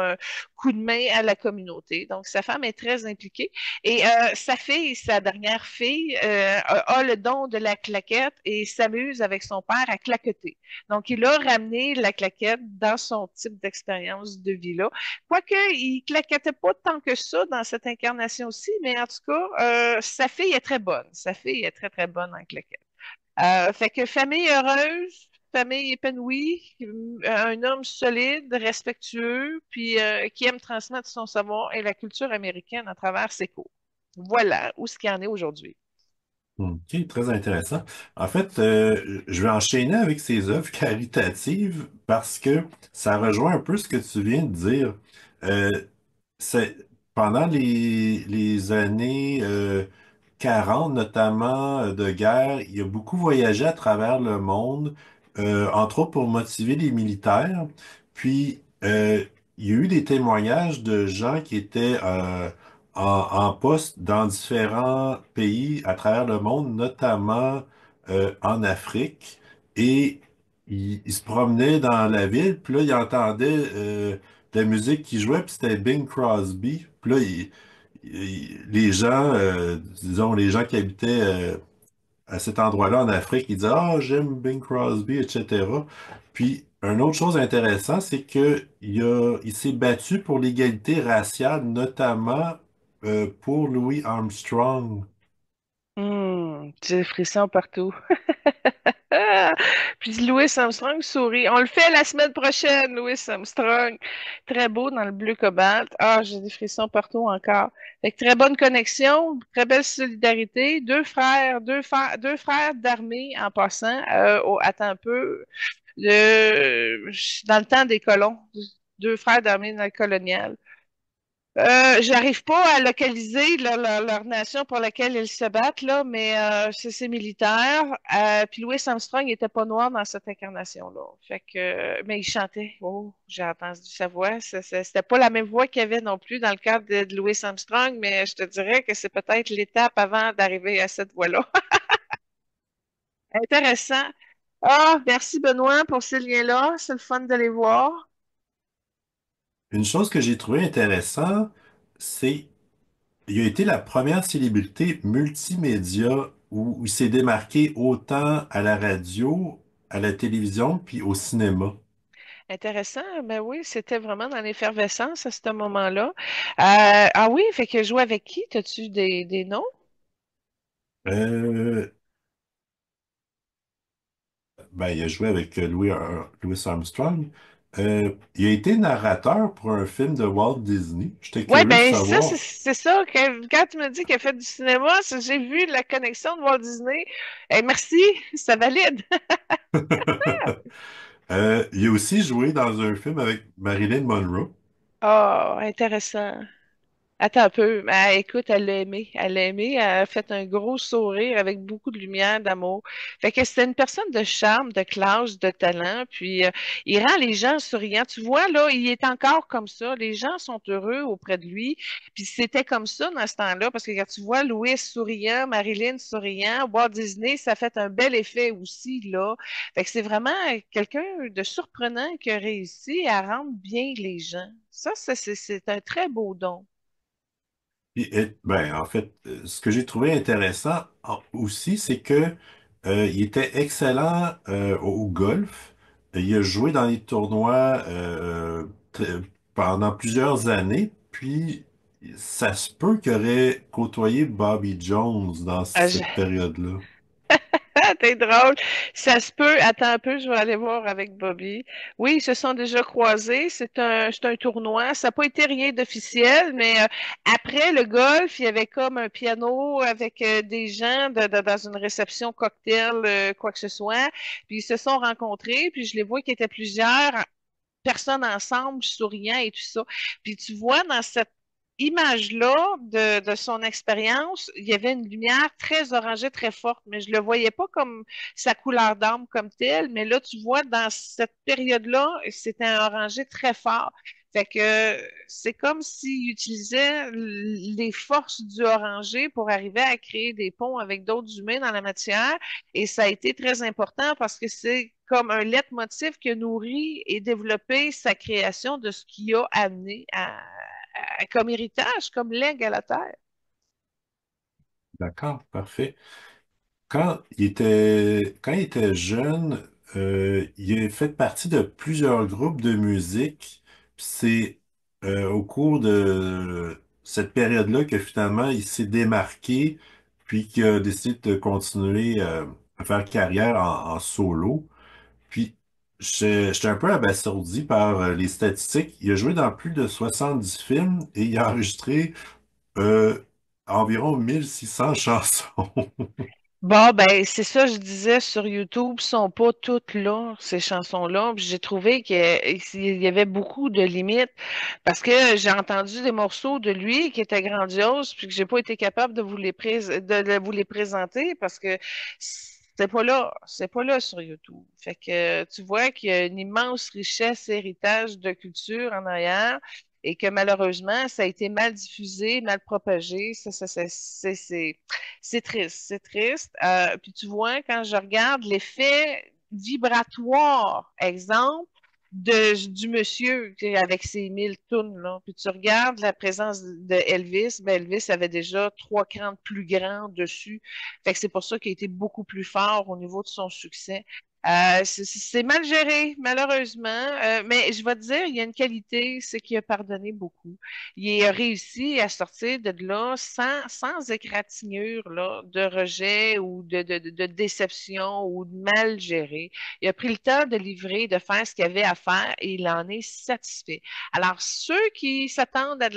coup de main à la communauté. Donc, sa femme est très impliquée. Et sa fille, sa dernière fille, a le don de la claquette et s'amuse avec son père à claqueter. Donc, il a ramené la claquette dans son type d'expérience de vie-là. Quoique, il claquettait pas tant que ça dans cette incarnation-ci, mais en tout cas, sa fille est très bonne. Sa fille est très, très bonne en claquette. Fait que famille heureuse, famille épanouie, un homme solide, respectueux, puis qui aime transmettre son savoir et la culture américaine à travers ses cours. Voilà où ce qu'il en est aujourd'hui. OK, très intéressant. En fait, je vais enchaîner avec ces œuvres caritatives parce que ça rejoint un peu ce que tu viens de dire. Euh, c'est, pendant les années 40, notamment de guerre, il a beaucoup voyagé à travers le monde, entre autres pour motiver les militaires. Puis, il y a eu des témoignages de gens qui étaient en poste dans différents pays à travers le monde, notamment en Afrique. Et il se promenait dans la ville, puis là, il entendait de la musique qui jouait, puis c'était Bing Crosby. Puis là, les gens, disons, les gens qui habitaient à cet endroit-là en Afrique, ils disaient, ah, j'aime Bing Crosby, etc. Puis, une autre chose intéressante, c'est il s'est battu pour l'égalité raciale, notamment pour Louis Armstrong. J'ai des frissons partout. Puis Louis Armstrong sourit. On le fait la semaine prochaine, Louis Armstrong. Très beau dans le bleu cobalt. Ah, j'ai des frissons partout encore. Fait que très bonne connexion, très belle solidarité. Deux frères d'armée en passant. Attends un peu. Dans le temps des colons. Deux frères d'armée dans le colonial. J'arrive pas à localiser leur nation pour laquelle ils se battent, là, mais c'est militaire. Puis Louis Armstrong n'était pas noir dans cette incarnation-là. Fait que, mais il chantait. Oh, j'ai entendu sa voix. C'était pas la même voix qu'il y avait non plus dans le cadre de Louis Armstrong, mais je te dirais que c'est peut-être l'étape avant d'arriver à cette voix-là. Intéressant. Ah, merci Benoît pour ces liens-là. C'est le fun de les voir. Une chose que j'ai trouvé intéressant, c'est, il a été la première célébrité multimédia où il s'est démarqué autant à la radio, à la télévision, puis au cinéma. Intéressant. Ben oui, c'était vraiment dans l'effervescence à ce moment-là. Ah oui, fait que jouer avec qui? T'as-tu des noms? Euh, ben, il a joué avec Louis Armstrong. Il a été narrateur pour un film de Walt Disney. J'étais Ouais, curieux de ben ça, savoir. c'est ça. Quand tu me dis qu'il a fait du cinéma, j'ai vu la connexion de Walt Disney. Merci, ça valide. Il a aussi joué dans un film avec Marilyn Monroe. Oh, intéressant. Attends un peu. Ah, écoute, elle l'a aimé. Elle l'a aimé. Elle a fait un gros sourire avec beaucoup de lumière, d'amour. Fait que c'était une personne de charme, de classe, de talent. Puis, il rend les gens souriants. Tu vois, là, il est encore comme ça. Les gens sont heureux auprès de lui. Puis, c'était comme ça dans ce temps-là. Parce que quand tu vois Louis souriant, Marilyn souriant, Walt Disney, ça fait un bel effet aussi, là. Fait que c'est vraiment quelqu'un de surprenant qui a réussi à rendre bien les gens. Ça, c'est un très beau don. Ben, en fait, ce que j'ai trouvé intéressant aussi, c'est que il était excellent au golf. Il a joué dans les tournois pendant plusieurs années, puis ça se peut qu'il aurait côtoyé Bobby Jones dans Ah, cette période-là. t'es drôle. Ça se peut. Attends un peu, je vais aller voir avec Bobby. Oui, ils se sont déjà croisés. C'est un tournoi. Ça n'a pas été rien d'officiel, mais après le golf, il y avait comme un piano avec des gens dans une réception cocktail, quoi que ce soit. Puis ils se sont rencontrés, puis je les vois qui étaient plusieurs personnes ensemble, souriant et tout ça. Puis tu vois, dans cette image-là de son expérience, il y avait une lumière très orangée, très forte, mais je le voyais pas comme sa couleur d'âme comme telle, mais là, tu vois, dans cette période-là, c'était un orangé très fort. Fait que c'est comme s'il utilisait les forces du orangé pour arriver à créer des ponts avec d'autres humains dans la matière. Et ça a été très important parce que c'est comme un leitmotiv qui a nourri et développé sa création de ce qui a amené comme héritage, comme legs à la Terre. D'accord, parfait. Quand il était jeune, il a fait partie de plusieurs groupes de musique. Puis c'est au cours de cette période-là que finalement il s'est démarqué, puis qu'il a décidé de continuer à faire carrière en solo. Puis j'étais un peu abasourdi par les statistiques. Il a joué dans plus de 70 films et il a enregistré euh, environ 1600 chansons. Bon, ben, c'est ça, je disais sur YouTube, sont pas toutes là, ces chansons-là. Puis j'ai trouvé qu'il y avait beaucoup de limites parce que j'ai entendu des morceaux de lui qui étaient grandioses, puis que j'ai pas été capable de vous les présenter parce que c'est pas là sur YouTube. Fait que tu vois qu'il y a une immense richesse, héritage de culture en arrière. Et que malheureusement, ça a été mal diffusé, mal propagé. C'est triste, c'est triste. Puis tu vois, quand je regarde l'effet vibratoire, exemple, du monsieur avec ses 1000 tonnes, là, puis tu regardes la présence de Elvis, ben Elvis avait déjà 3 crans plus grands dessus. Fait que c'est pour ça qu'il a été beaucoup plus fort au niveau de son succès. C'est mal géré, malheureusement, mais je vais te dire, il y a une qualité, c'est qu'il a pardonné beaucoup. Il a réussi à sortir de là sans égratignure là, de rejet ou de déception ou de mal géré. Il a pris le temps de livrer, de faire ce qu'il avait à faire et il en est satisfait. Alors, ceux qui s'attendent à de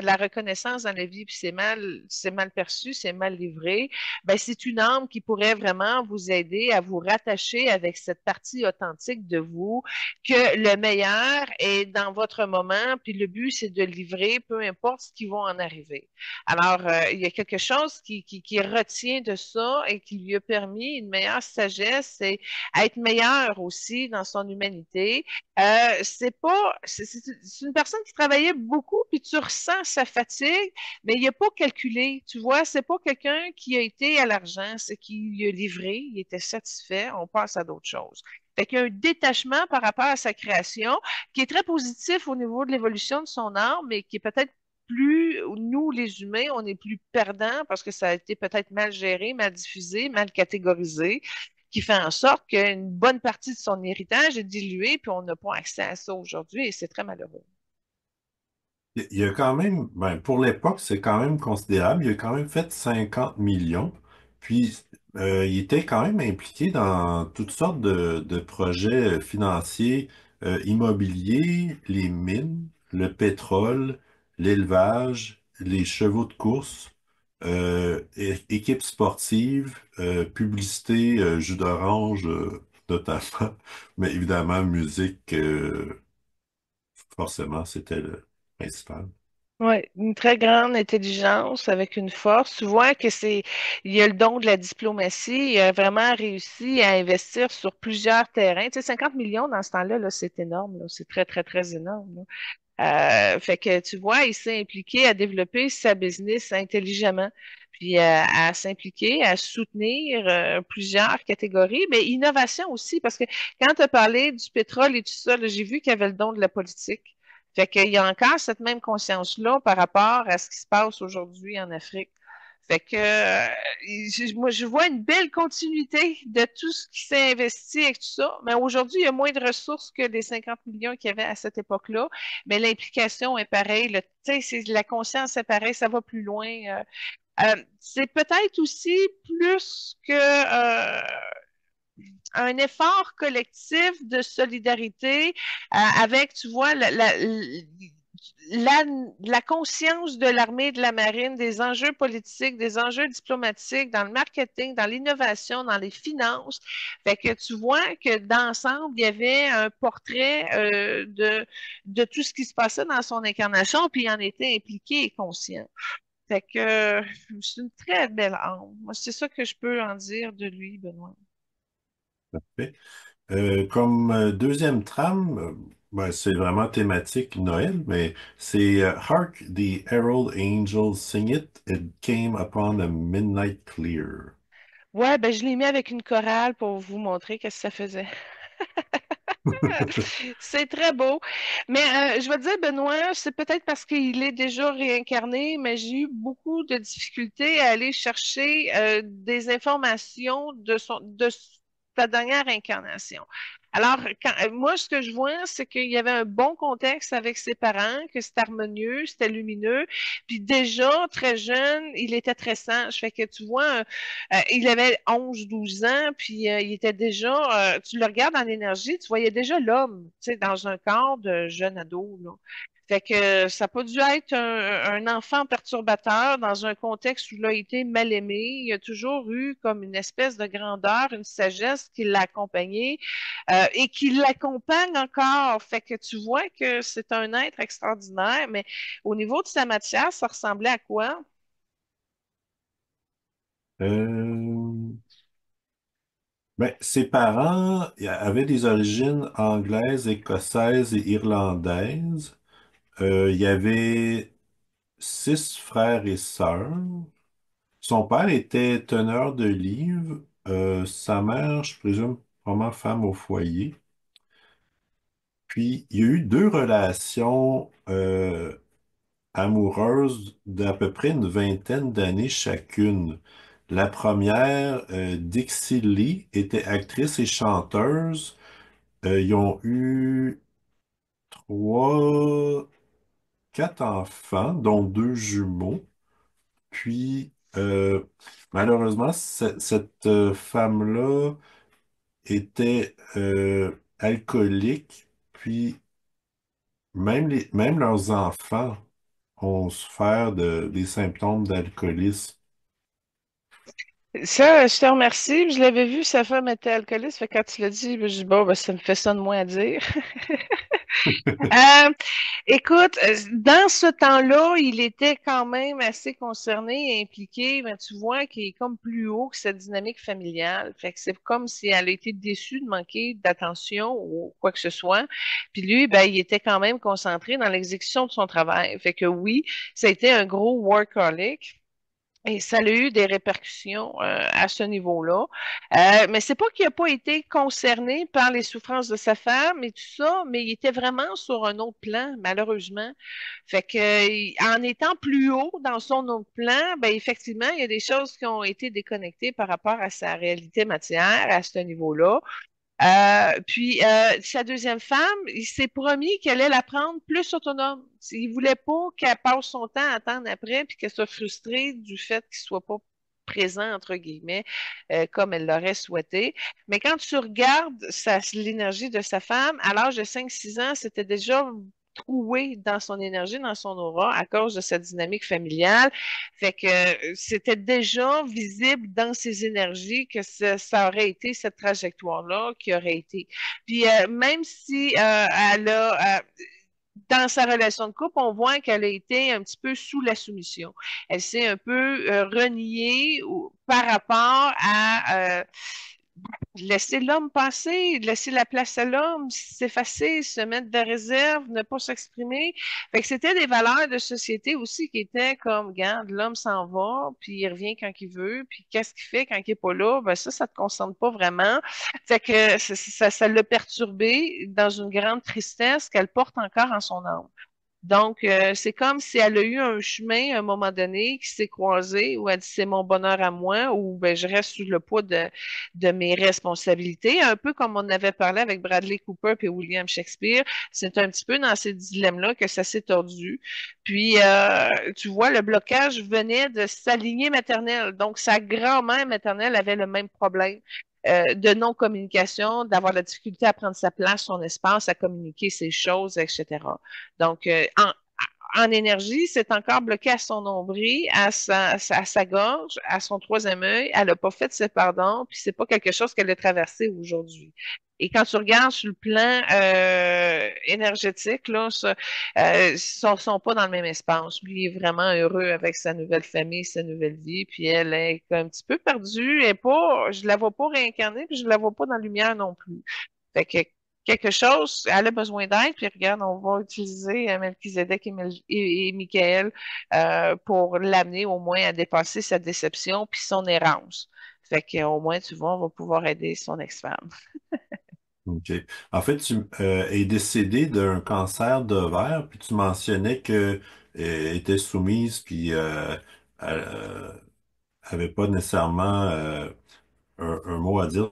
la reconnaissance dans la vie, puis c'est mal perçu, c'est mal livré, ben, c'est une âme qui pourrait vraiment vous aider à vous rattacher avec cette partie authentique de vous, que le meilleur est dans votre moment, puis le but, c'est de livrer, peu importe ce qui va en arriver. Alors, il y a quelque chose qui retient de ça et qui lui a permis une meilleure sagesse et à être meilleur aussi dans son humanité. C'est pas, c'est une personne qui travaillait beaucoup, puis tu ressens sa fatigue, mais il n'a pas calculé, tu vois, c'est pas quelqu'un qui a été à l'argent, c'est qu'il a livré, il était satisfait, on passe à d'autres choses. Fait qu'il y a un détachement par rapport à sa création qui est très positif au niveau de l'évolution de son art, mais qui est peut-être plus, nous, les humains, on est plus perdants parce que ça a été peut-être mal géré, mal diffusé, mal catégorisé, qui fait en sorte qu'une bonne partie de son héritage est diluée, puis on n'a pas accès à ça aujourd'hui, et c'est très malheureux. Il y a quand même, ben, pour l'époque, c'est quand même considérable. Il a quand même fait 50 millions. Puis, il était quand même impliqué dans toutes sortes de projets financiers, immobiliers, les mines, le pétrole, l'élevage, les chevaux de course, équipes sportives, publicité, jus d'orange, notamment, mais évidemment, musique, forcément, c'était le principal. Oui, une très grande intelligence avec une force. Tu vois que il a le don de la diplomatie. Il a vraiment réussi à investir sur plusieurs terrains. Tu sais, 50 millions dans ce temps-là, là, c'est énorme, là. C'est très, très, très énorme, fait que tu vois, il s'est impliqué à développer sa business intelligemment, puis à s'impliquer, à soutenir plusieurs catégories, mais innovation aussi, parce que quand tu as parlé du pétrole et tout ça, là, j'ai vu qu'il y avait le don de la politique. Fait qu'il y a encore cette même conscience-là par rapport à ce qui se passe aujourd'hui en Afrique. Fait que moi, je vois une belle continuité de tout ce qui s'est investi et tout ça. Mais aujourd'hui, il y a moins de ressources que les 50 millions qu'il y avait à cette époque-là. Mais l'implication est pareille. La conscience est pareille, ça va plus loin. C'est peut-être aussi plus que un effort collectif de solidarité avec, tu vois, la, la conscience de l'armée et de la marine, des enjeux politiques, des enjeux diplomatiques, dans le marketing, dans l'innovation, dans les finances. Fait que tu vois que d'ensemble, il y avait un portrait de tout ce qui se passait dans son incarnation, puis il en était impliqué et conscient. Fait que c'est une très belle âme. Moi, c'est ça que je peux en dire de lui, Benoît. Parfait. Comme deuxième trame, ben, c'est vraiment thématique Noël, mais c'est Hark the Herald Angels Sing It, It Came Upon a Midnight Clear. Ouais, ben je l'ai mis avec une chorale pour vous montrer qu'est-ce que ça faisait. C'est très beau. Mais je vais te dire, Benoît, c'est peut-être parce qu'il est déjà réincarné, mais j'ai eu beaucoup de difficultés à aller chercher des informations de sa dernière incarnation. Alors, moi, ce que je vois, c'est qu'il y avait un bon contexte avec ses parents, que c'était harmonieux, c'était lumineux. Puis déjà, très jeune, il était très sage. Fait que tu vois, il avait 11 12 ans, puis il était déjà, tu le regardes dans l'énergie, tu voyais déjà l'homme, tu sais, dans un corps de jeune ado, là. Fait que ça n'a pas dû être un enfant perturbateur dans un contexte où il a été mal aimé. Il a toujours eu comme une espèce de grandeur, une sagesse qui l'a accompagné et qui l'accompagne encore. Fait que tu vois que c'est un être extraordinaire, mais au niveau de sa matière, ça ressemblait à quoi? Euh, ben, ses parents avaient des origines anglaises, écossaises et irlandaises. Il y avait 6 frères et sœurs. Son père était teneur de livres. Sa mère, je présume, vraiment femme au foyer. Puis, il y a eu 2 relations amoureuses d'à peu près une vingtaine d'années chacune. La première, Dixie Lee, était actrice et chanteuse. Ils ont eu 4 enfants, dont 2 jumeaux. Puis, malheureusement, cette femme-là était alcoolique. Puis, même leurs enfants ont souffert des symptômes d'alcoolisme. Ça, je te remercie. Je l'avais vu, sa femme était alcooliste. Fait que quand tu l'as dit, ben, je dis, bon, ben, ça me fait ça de moins à dire. Euh, écoute, dans ce temps-là, il était quand même assez concerné et impliqué. Ben, tu vois qu'il est comme plus haut que cette dynamique familiale. Fait que c'est comme si elle a été déçue de manquer d'attention ou quoi que ce soit. Puis lui, ben, il était quand même concentré dans l'exécution de son travail. Fait que oui, ça a été un gros workaholic. Et ça a eu des répercussions à ce niveau-là. Mais c'est pas qu'il n'a pas été concerné par les souffrances de sa femme et tout ça, mais il était vraiment sur un autre plan, malheureusement. Fait que, en étant plus haut dans son autre plan, ben effectivement, il y a des choses qui ont été déconnectées par rapport à sa réalité matière à ce niveau-là. Puis, sa deuxième femme, il s'est promis qu'elle allait la prendre plus autonome. Il voulait pas qu'elle passe son temps à attendre après puis qu'elle soit frustrée du fait qu'il soit pas présent, entre guillemets, comme elle l'aurait souhaité. Mais quand tu regardes l'énergie de sa femme, à l'âge de 5 6 ans, c'était déjà troué dans son énergie, dans son aura, à cause de sa dynamique familiale. Fait que c'était déjà visible dans ses énergies que ça aurait été cette trajectoire-là qui aurait été. Puis même si dans sa relation de couple, on voit qu'elle a été un petit peu sous la soumission. Elle s'est un peu reniée par rapport à laisser l'homme passer, laisser la place à l'homme, s'effacer, se mettre de réserve, ne pas s'exprimer. Fait que c'était des valeurs de société aussi qui étaient comme, regarde, l'homme s'en va, puis il revient quand il veut, puis qu'est-ce qu'il fait quand il est pas là? Ben ça te concerne pas vraiment. Fait que ça l'a perturbé dans une grande tristesse qu'elle porte encore en son âme. Donc, c'est comme si elle a eu un chemin à un moment donné qui s'est croisé où elle dit c'est mon bonheur à moi ou ben, je reste sous le poids de mes responsabilités. Un peu comme on avait parlé avec Bradley Cooper et William Shakespeare. C'est un petit peu dans ces dilemmes-là que ça s'est tordu. Puis, tu vois, le blocage venait de sa lignée maternelle. Donc, sa grand-mère maternelle avait le même problème de non-communication, d'avoir la difficulté à prendre sa place, son espace, à communiquer ses choses, etc. Donc, en énergie, c'est encore bloqué à son nombril, à sa gorge, à son troisième œil. Elle n'a pas fait ses pardons, puis c'est pas quelque chose qu'elle a traversé aujourd'hui. Et quand tu regardes sur le plan énergétique, là, sont pas dans le même espace. Lui est vraiment heureux avec sa nouvelle famille, sa nouvelle vie, puis elle est un petit peu perdue. Et pas, je la vois pas réincarnée, puis je la vois pas dans la lumière non plus. Fait que quelque chose, elle a besoin d'aide, puis regarde, on va utiliser Melchizedek et Michael pour l'amener au moins à dépasser sa déception puis son errance. Fait qu'au moins, tu vois, on va pouvoir aider son ex-femme. OK. En fait, tu es décédé d'un cancer d'ovaire, puis tu mentionnais que était soumise, puis elle, avait pas nécessairement un mot à dire.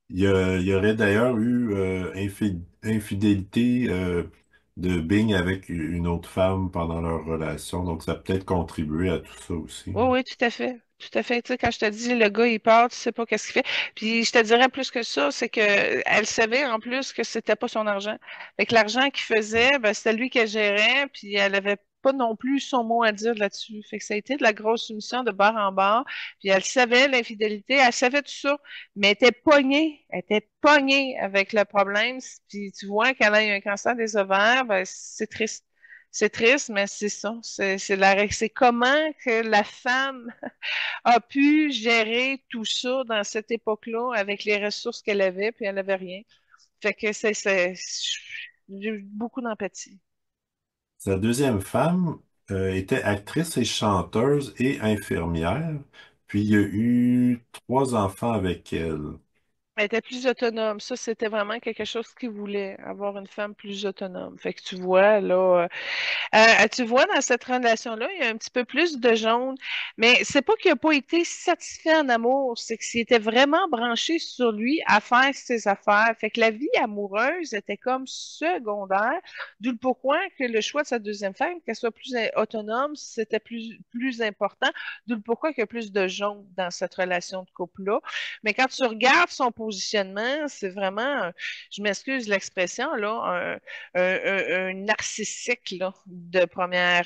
Il y aurait d'ailleurs eu infidélité de Bing avec une autre femme pendant leur relation, donc ça a peut-être contribué à tout ça aussi. Oui, oui, tout à fait. Tout à fait. Tu sais, quand je te dis le gars, il part, tu sais pas qu'est-ce qu'il fait. Puis je te dirais plus que ça, c'est que elle savait en plus que c'était pas son argent. Fait que l'argent qu'il faisait, ben, c'était lui qui gérait, puis elle avait pas non plus son mot à dire là-dessus. Fait que ça a été de la grosse soumission de bar en bar. Puis elle savait l'infidélité, elle savait tout ça, mais elle était pognée avec le problème. Puis tu vois qu'elle a eu un cancer des ovaires, ben, c'est triste. C'est triste, mais c'est ça. C'est comment que la femme a pu gérer tout ça dans cette époque-là avec les ressources qu'elle avait, puis elle n'avait rien. Fait que j'ai eu beaucoup d'empathie. Sa deuxième femme était actrice et chanteuse et infirmière, puis il y a eu trois enfants avec elle. Elle était plus autonome. Ça, c'était vraiment quelque chose qu'il voulait, avoir une femme plus autonome. Fait que tu vois, là, tu vois, dans cette relation-là, il y a un petit peu plus de jaune, mais c'est pas qu'il n'a pas été satisfait en amour, c'est qu'il était vraiment branché sur lui à faire ses affaires. Fait que la vie amoureuse était comme secondaire, d'où le pourquoi que le choix de sa deuxième femme, qu'elle soit plus autonome, c'était plus important, d'où le pourquoi qu'il y a plus de jaune dans cette relation de couple-là. Mais quand tu regardes son positionnement, c'est vraiment, je m'excuse l'expression, là, un narcissique là, de première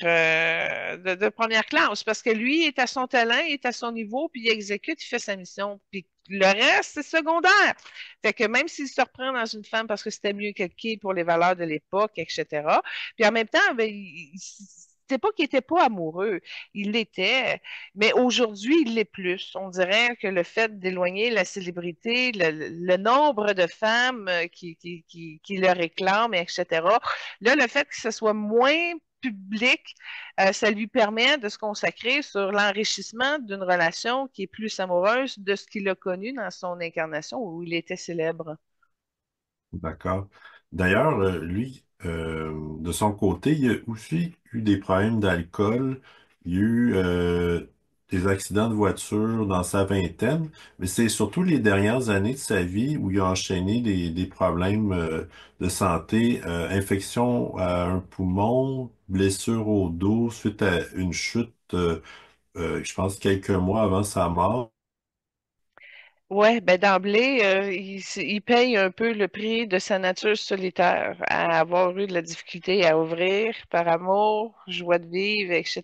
classe parce que lui il est à son talent, il est à son niveau, puis il exécute, il fait sa mission. Puis le reste, c'est secondaire. Fait que même s'il se reprend dans une femme parce que c'était mieux que qui pour les valeurs de l'époque, etc. Puis en même temps, ben, c'est pas qu'il était pas amoureux, il l'était, mais aujourd'hui, il l'est plus. On dirait que le fait d'éloigner la célébrité, le nombre de femmes qui le réclament, etc. Là, le fait que ce soit moins public, ça lui permet de se consacrer sur l'enrichissement d'une relation qui est plus amoureuse de ce qu'il a connu dans son incarnation où il était célèbre. D'accord. D'ailleurs, lui, de son côté, il a aussi eu des problèmes d'alcool. Il y a eu des accidents de voiture dans sa vingtaine, mais c'est surtout les dernières années de sa vie où il a enchaîné des problèmes de santé, infection à un poumon, blessure au dos suite à une chute, je pense, quelques mois avant sa mort. Ouais, ben d'emblée, il paye un peu le prix de sa nature solitaire, à avoir eu de la difficulté à ouvrir par amour, joie de vivre, etc.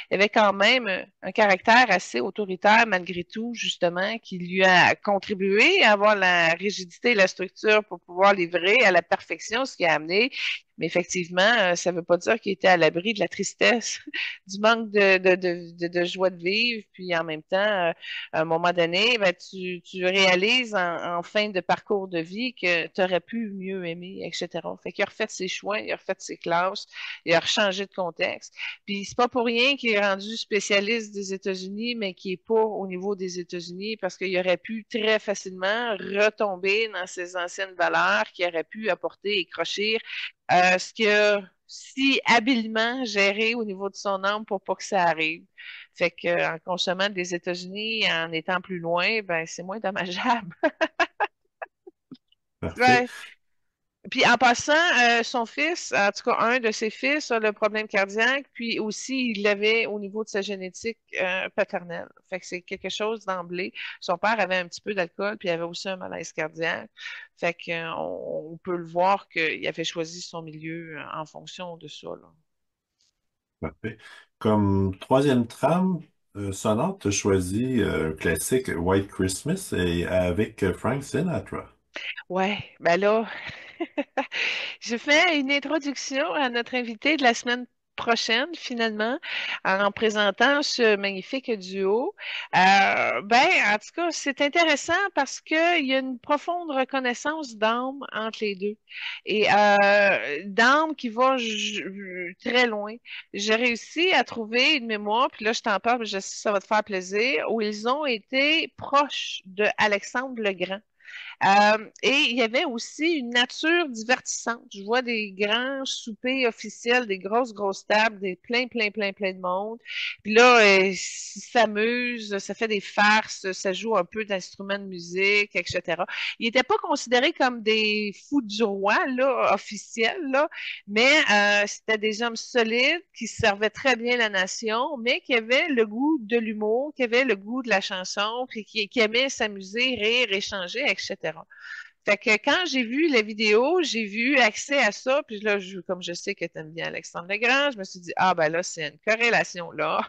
Il avait quand même un caractère assez autoritaire malgré tout, justement, qui lui a contribué à avoir la rigidité et la structure pour pouvoir livrer à la perfection ce qui a amené. Mais effectivement, ça ne veut pas dire qu'il était à l'abri de la tristesse, du manque de joie de vivre, puis en même temps, à un moment donné, ben, tu réalises en fin de parcours de vie que tu aurais pu mieux aimer, etc. Fait qu'il a refait ses choix, il a refait ses classes, il a rechangé de contexte. Puis c'est pas pour rien qu'il est rendu spécialiste des États-Unis, mais qui est pas au niveau des États-Unis parce qu'il aurait pu très facilement retomber dans ses anciennes valeurs, qui aurait pu apporter et crochir ce qu'il a si habilement géré au niveau de son âme pour pas que ça arrive. Fait que, en consommant des États-Unis, en étant plus loin, ben, c'est moins dommageable. Parfait. Ouais. Puis en passant, son fils, en tout cas un de ses fils, a le problème cardiaque, puis aussi il l'avait au niveau de sa génétique paternelle. Fait que c'est quelque chose d'emblée. Son père avait un petit peu d'alcool, puis il avait aussi un malaise cardiaque. Fait que, on peut le voir qu'il avait choisi son milieu en fonction de ça, là. Parfait. Comme troisième trame sonore, tu as choisi un classique White Christmas et avec Frank Sinatra. Ouais, ben là, je fais une introduction à notre invité de la semaine prochaine, finalement, en présentant ce magnifique duo. Ben, en tout cas, c'est intéressant parce qu'il y a une profonde reconnaissance d'âme entre les deux. Et d'âme qui va très loin. J'ai réussi à trouver une mémoire, puis là, je t'en parle, je sais que ça va te faire plaisir, où ils ont été proches de Alexandre le Grand. Et il y avait aussi une nature divertissante. Je vois des grands soupers officiels, des grosses tables, des plein de monde. Puis là, ils s'amusent, ça fait des farces, ça joue un peu d'instruments de musique, etc. Ils n'étaient pas considérés comme des fous du roi, là, officiels, là, mais c'était des hommes solides qui servaient très bien la nation, mais qui avaient le goût de l'humour, qui avaient le goût de la chanson, puis qui aimaient s'amuser, rire, échanger, etc. Fait que quand j'ai vu la vidéo, j'ai vu accès à ça, puis là, comme je sais que tu aimes bien Alexandre Legrand, je me suis dit, ah ben là, c'est une corrélation là.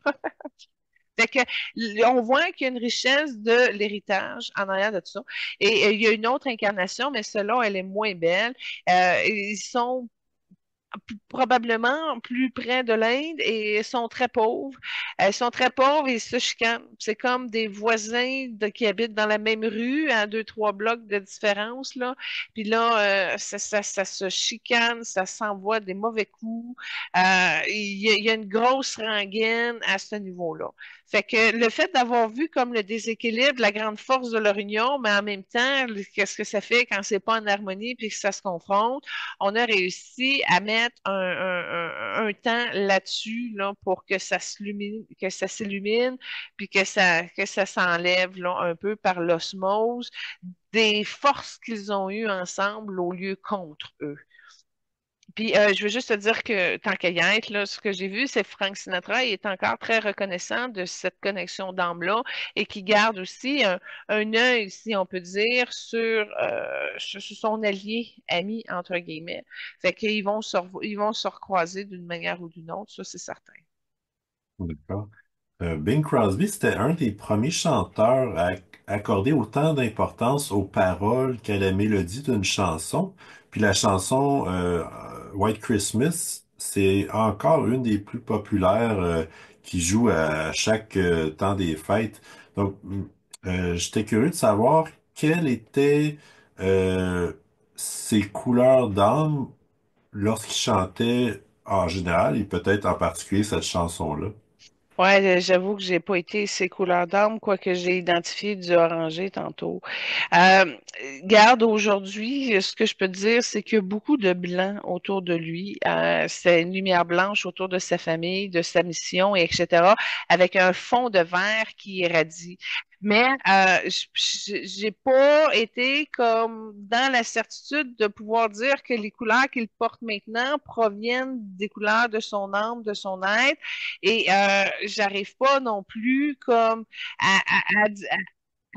Fait que on voit qu'il y a une richesse de l'héritage en arrière de tout ça. Et il y a une autre incarnation, mais celle-là, elle est moins belle. Ils sont probablement plus près de l'Inde et sont très pauvres. Elles sont très pauvres et se chicanent. C'est comme des voisins qui habitent dans la même rue, à deux, trois blocs de différence, là. Puis là, ça se chicane, ça s'envoie des mauvais coups. Il y a une grosse rengaine à ce niveau-là. Fait que le fait d'avoir vu comme le déséquilibre, la grande force de leur union, mais en même temps, qu'est-ce que ça fait quand c'est pas en harmonie puis que ça se confronte, on a réussi à mettre un temps là-dessus là, pour que ça s'illumine, puis que ça s'enlève là, un peu par l'osmose des forces qu'ils ont eues ensemble au lieu contre eux. Puis je veux juste te dire que tant qu'à y être, là, ce que j'ai vu, c'est Frank Sinatra, il est encore très reconnaissant de cette connexion d'âme-là et qui garde aussi un œil, si on peut dire, sur son allié, ami, entre guillemets. Fait qu'ils ils vont se recroiser d'une manière ou d'une autre, ça c'est certain. D'accord. Bing Crosby, c'était un des premiers chanteurs à accorder autant d'importance aux paroles qu'à la mélodie d'une chanson. Puis la chanson White Christmas, c'est encore une des plus populaires qui joue à chaque temps des fêtes. Donc, j'étais curieux de savoir quelles étaient euh, ses couleurs d'âme lorsqu'il chantait en général et peut-être en particulier cette chanson-là. Ouais, j'avoue que j'ai pas été ses couleurs d'âme, quoique j'ai identifié du orangé tantôt. Garde, aujourd'hui, ce que je peux te dire, c'est qu'il y a beaucoup de blanc autour de lui. C'est une lumière blanche autour de sa famille, de sa mission, et etc., avec un fond de vert qui irradie. Mais j'ai pas été comme dans la certitude de pouvoir dire que les couleurs qu'il porte maintenant proviennent des couleurs de son âme, de son être. Et j'arrive pas non plus comme à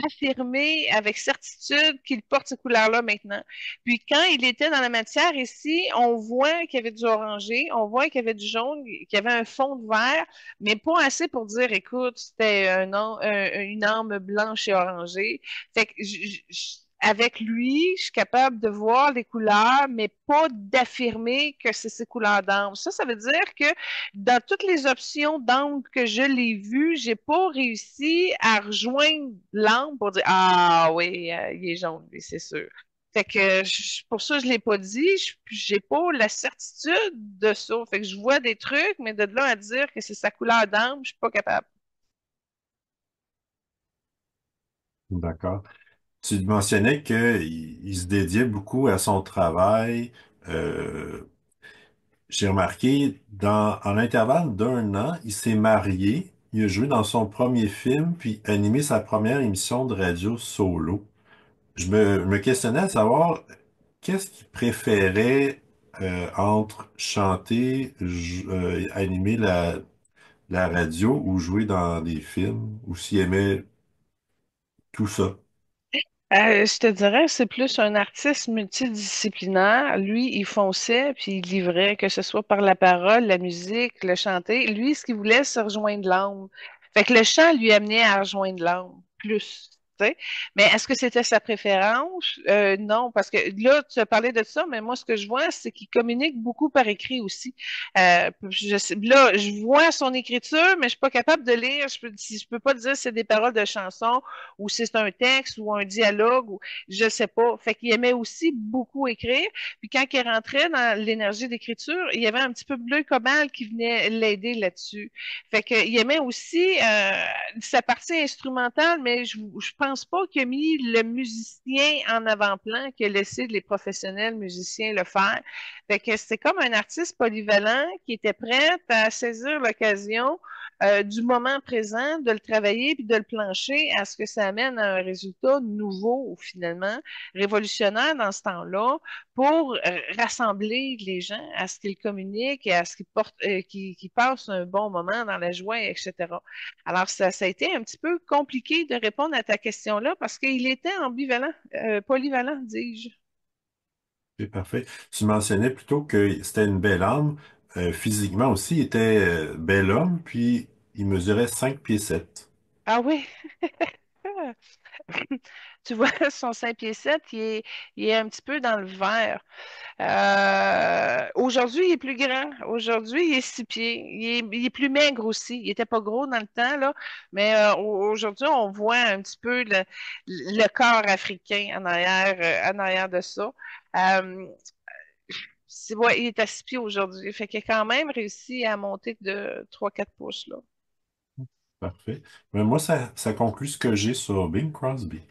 affirmer avec certitude qu'il porte ces couleurs-là maintenant. Puis quand il était dans la matière ici, on voit qu'il y avait du orangé, on voit qu'il y avait du jaune, qu'il y avait un fond de vert, mais pas assez pour dire, écoute, c'était une arme blanche et orangée. Fait que avec lui, je suis capable de voir les couleurs, mais pas d'affirmer que c'est ces couleurs d'ambre. Ça veut dire que dans toutes les options d'angle que je l'ai vu, j'ai pas réussi à rejoindre l'angle pour dire ah oui, il est jaune, lui, c'est sûr. Fait que pour ça, je l'ai pas dit. J'ai pas la certitude de ça. Fait que je vois des trucs, mais de là à dire que c'est sa couleur d'ambre, je suis pas capable. D'accord. Tu mentionnais qu'il se dédiait beaucoup à son travail. Euh, j'ai remarqué, en l'intervalle d'un an, il s'est marié, il a joué dans son premier film, puis animé sa première émission de radio solo. Je me questionnais à savoir qu'est-ce qu'il préférait entre chanter, animer la radio ou jouer dans des films, ou s'il aimait tout ça. Je te dirais, c'est plus un artiste multidisciplinaire. Lui, il fonçait puis il livrait, que ce soit par la parole, la musique, le chanter. Lui, ce qu'il voulait, c'est rejoindre l'âme. Fait que le chant lui amenait à rejoindre l'âme, plus. Tu sais. Mais est-ce que c'était sa préférence? Non, parce que là, tu as parlé de ça, mais moi, ce que je vois, c'est qu'il communique beaucoup par écrit aussi. Là, je vois son écriture, mais je suis pas capable de lire. Je peux pas dire si c'est des paroles de chansons ou si c'est un texte ou un dialogue, ou je sais pas. Fait qu'il aimait aussi beaucoup écrire. Puis quand il rentrait dans l'énergie d'écriture, il y avait un petit peu bleu cobalt qui venait l'aider là-dessus. Fait qu'il aimait aussi sa partie instrumentale, mais je pense pas qu'il a mis le musicien en avant-plan, qu'il a laissé les professionnels musiciens le faire. Fait que c'est comme un artiste polyvalent qui était prêt à saisir l'occasion du moment présent, de le travailler puis de le plancher à ce que ça amène à un résultat nouveau, finalement, révolutionnaire dans ce temps-là, pour rassembler les gens à ce qu'ils communiquent et à ce qu'ils portent, qu'ils passent un bon moment dans la joie, etc. Alors, ça a été un petit peu compliqué de répondre à ta question-là parce qu'il était ambivalent, polyvalent, dis-je. C'est parfait. Tu mentionnais plutôt que c'était une belle âme. Physiquement aussi, il était bel homme, puis il mesurait 5 pieds 7. Ah oui, tu vois, son 5 pieds 7, il est un petit peu dans le vert. Aujourd'hui, il est plus grand. Aujourd'hui, il est 6 pieds. Il est plus maigre aussi. Il était pas gros dans le temps, là. Mais aujourd'hui, on voit un petit peu le corps africain en arrière de ça. Euh, ouais, il est à 6 pieds aujourd'hui. Fait qu'il a quand même réussi à monter de 3 4 pouces, là. Parfait. Mais moi, ça conclut ce que j'ai sur Bing Crosby.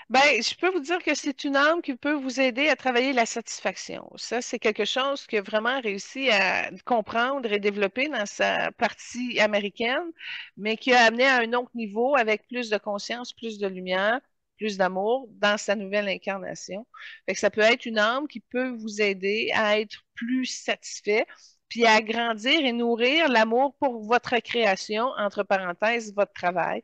Ben, je peux vous dire que c'est une arme qui peut vous aider à travailler la satisfaction. Ça, c'est quelque chose qu'il a vraiment réussi à comprendre et développer dans sa partie américaine, mais qui a amené à un autre niveau avec plus de conscience, plus de lumière, plus d'amour dans sa nouvelle incarnation. Fait que ça peut être une arme qui peut vous aider à être plus satisfait, puis à agrandir et nourrir l'amour pour votre création, entre parenthèses, votre travail.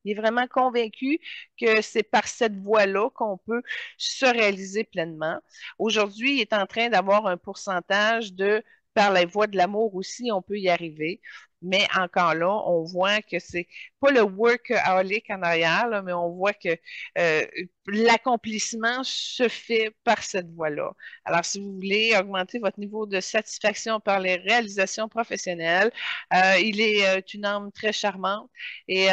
Il est vraiment convaincu que c'est par cette voie-là qu'on peut se réaliser pleinement. Aujourd'hui, il est en train d'avoir un pourcentage de, par la voie de l'amour aussi, on peut y arriver. Mais encore là, on voit que c'est pas le workaholic en arrière, là, mais on voit que euh, l'accomplissement se fait par cette voie-là. Alors, si vous voulez augmenter votre niveau de satisfaction par les réalisations professionnelles, il est une âme très charmante et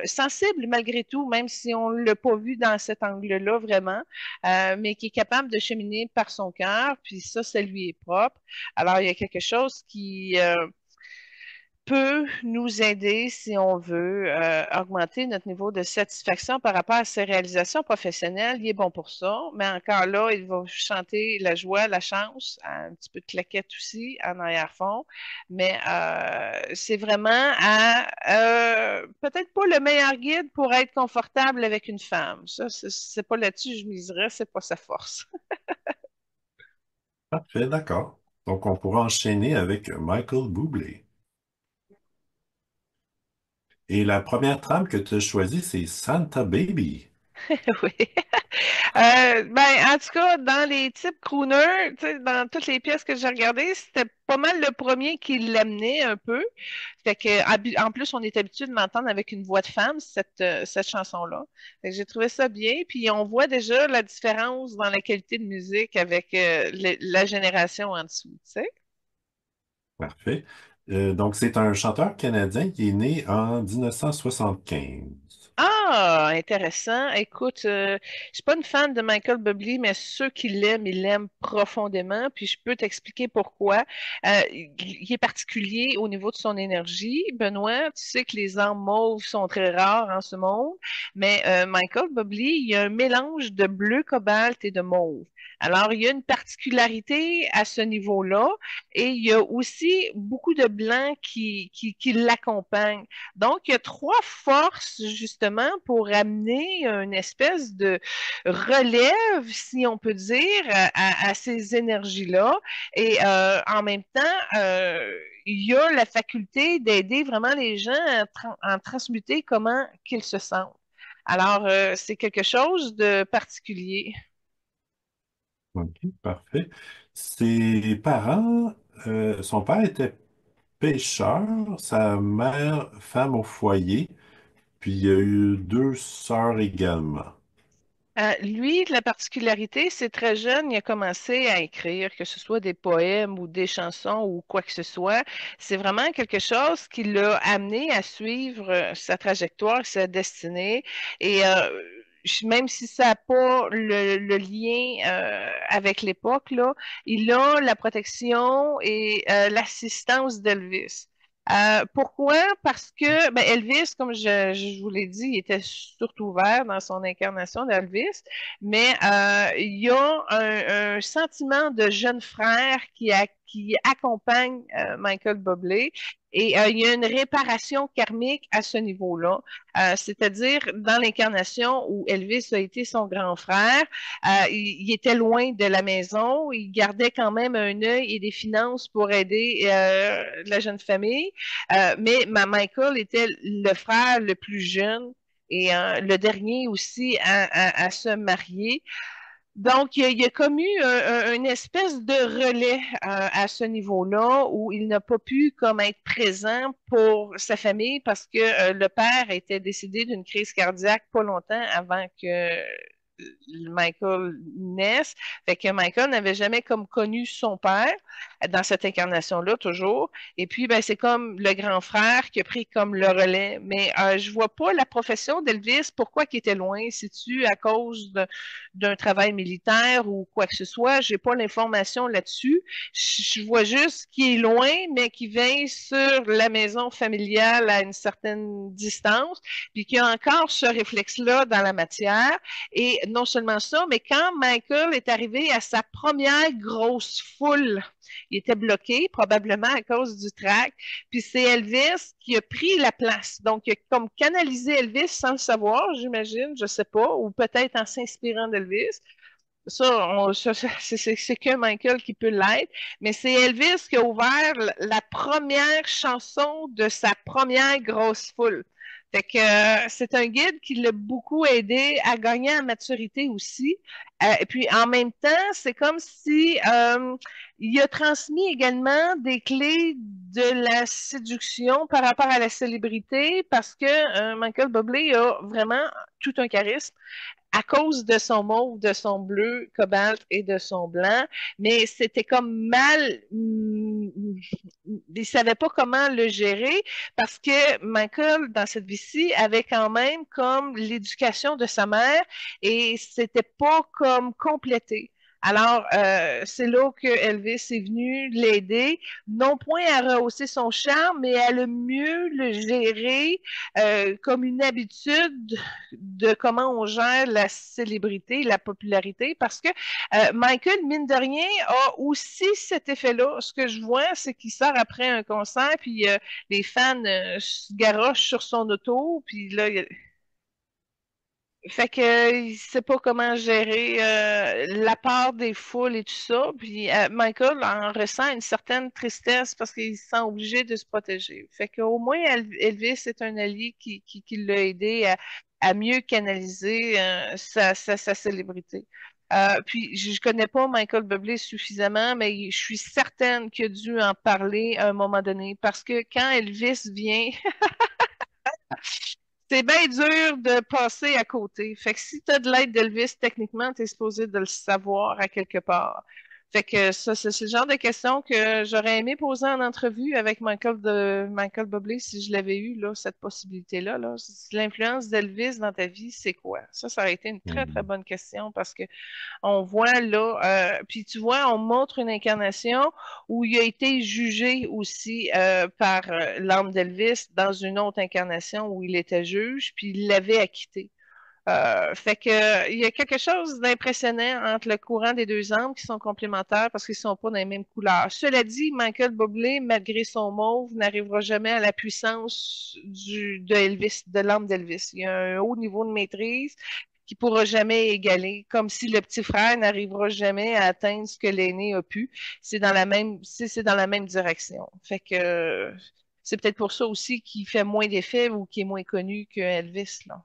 sensible malgré tout, même si on ne l'a pas vu dans cet angle-là vraiment, mais qui est capable de cheminer par son cœur, puis ça lui est propre. Alors, il y a quelque chose qui peut nous aider si on veut augmenter notre niveau de satisfaction par rapport à ses réalisations professionnelles. Il est bon pour ça, mais encore là, il va chanter la joie, la chance, un petit peu de claquette aussi en arrière-fond, mais c'est vraiment peut-être pas le meilleur guide pour être confortable avec une femme. Ça, c'est pas là-dessus que je miserais, c'est pas sa force. Parfait, d'accord. Donc, on pourra enchaîner avec Michael Bublé. Et la première trame que tu as choisie, c'est Santa Baby. Oui. En tout cas, dans les types crooner, tu sais, dans toutes les pièces que j'ai regardées, c'était pas mal le premier qui l'amenait un peu. Fait que, en plus, on est habitué de m'entendre avec une voix de femme, cette chanson-là. Fait que j'ai trouvé ça bien. Puis on voit déjà la différence dans la qualité de musique avec la génération en dessous, tu sais. Parfait. Donc, c'est un chanteur canadien qui est né en 1975. Ah, intéressant. Écoute, je suis pas une fan de Michael Bublé, mais ceux qui l'aiment, ils l'aiment profondément. Puis je peux t'expliquer pourquoi. Il est particulier au niveau de son énergie. Benoît, tu sais que les âmes mauves sont très rares en ce monde, mais Michael Bublé, il y a un mélange de bleu cobalt et de mauve. Alors, il y a une particularité à ce niveau-là, et il y a aussi beaucoup de blanc qui l'accompagne. Donc, il y a trois forces justement pour amener une espèce de relève, si on peut dire, à ces énergies-là. Et en même temps, il y a la faculté d'aider vraiment les gens à transmuter comment qu'ils se sentent. Alors, c'est quelque chose de particulier. OK, parfait. Ses parents, son père était pêcheur, sa mère femme au foyer, puis il y a eu deux sœurs également. Lui, la particularité, c'est très jeune, il a commencé à écrire, que ce soit des poèmes ou des chansons ou quoi que ce soit. C'est vraiment quelque chose qui l'a amené à suivre sa trajectoire, sa destinée. Et même si ça n'a pas le lien avec l'époque, là, il a la protection et l'assistance d'Elvis. Pourquoi? Parce que ben, Elvis, comme je vous l'ai dit, il était surtout ouvert dans son incarnation d'Elvis, mais il y a un sentiment de jeune frère qui accompagne Michael Bublé et il y a une réparation karmique à ce niveau-là. C'est-à-dire dans l'incarnation où Elvis a été son grand frère, il était loin de la maison, il gardait quand même un œil et des finances pour aider la jeune famille. Mais Michael était le frère le plus jeune et le dernier aussi à se marier. Donc, il y a comme eu une espèce de relais à ce niveau-là où il n'a pas pu comme être présent pour sa famille parce que le père était décédé d'une crise cardiaque pas longtemps avant que Michael naisse. Fait que Michael n'avait jamais comme connu son père dans cette incarnation-là, toujours. Et puis, ben, c'est comme le grand frère qui a pris comme le relais. Mais je vois pas la profession d'Elvis, pourquoi qu'il était loin. C'est-tu à cause d'un travail militaire ou quoi que ce soit? J'ai pas l'information là-dessus. Je vois juste qu'il est loin, mais qu'il veille sur la maison familiale à une certaine distance, puis qu'il y a encore ce réflexe-là dans la matière. Et non seulement ça, mais quand Michael est arrivé à sa première grosse foule, il était bloqué, probablement à cause du track, puis c'est Elvis qui a pris la place. Donc, il a comme canalisé Elvis sans le savoir, j'imagine, je sais pas, ou peut-être en s'inspirant d'Elvis. C'est que Michael qui peut l'être, mais c'est Elvis qui a ouvert la première chanson de sa première grosse foule. Fait que c'est un guide qui l'a beaucoup aidé à gagner en maturité aussi. Et puis en même temps, c'est comme si il a transmis également des clés de la séduction par rapport à la célébrité parce que Michael Bublé a vraiment tout un charisme à cause de son mauve, de son bleu, cobalt et de son blanc, mais c'était comme mal, il savait pas comment le gérer parce que Michael, dans cette vie-ci, avait quand même comme l'éducation de sa mère et c'était pas comme complété. Alors, c'est là que Elvis est venu l'aider, non point à rehausser son charme, mais à le mieux le gérer comme une habitude de comment on gère la célébrité, la popularité, parce que Michael, mine de rien, a aussi cet effet-là. Ce que je vois, c'est qu'il sort après un concert, puis les fans se garochent sur son auto, puis là, fait que il sait pas comment gérer la part des foules et tout ça. Puis Michael en ressent une certaine tristesse parce qu'il se sent obligé de se protéger. Fait qu'au moins Elvis est un allié qui l'a aidé à mieux canaliser sa célébrité. Puis je connais pas Michael Bublé suffisamment, mais je suis certaine qu'il a dû en parler à un moment donné parce que quand Elvis vient c'est bien dur de passer à côté. Fait que si tu as de l'aide d'Elvis, techniquement, tu es supposé de le savoir à quelque part. Fait que ça, c'est le genre de questions que j'aurais aimé poser en entrevue avec Michael Bublé si je l'avais eu, là, cette possibilité-là. Là. L'influence d'Elvis dans ta vie, c'est quoi? Ça aurait été une très, très Mhm. bonne question parce que on voit là, puis tu vois, on montre une incarnation où il a été jugé aussi par l'âme d'Elvis dans une autre incarnation où il était juge, puis il l'avait acquitté. Fait que il y a quelque chose d'impressionnant entre le courant des deux âmes qui sont complémentaires parce qu'ils sont pas dans les mêmes couleurs. Cela dit, Michael Bublé, malgré son mauve, n'arrivera jamais à la puissance de Elvis, de l'âme d'Elvis. Il y a un haut niveau de maîtrise qui pourra jamais égaler, comme si le petit frère n'arrivera jamais à atteindre ce que l'aîné a pu. C'est dans la même direction. Fait que c'est peut-être pour ça aussi qu'il fait moins d'effets ou qu'il est moins connu que Elvis, là.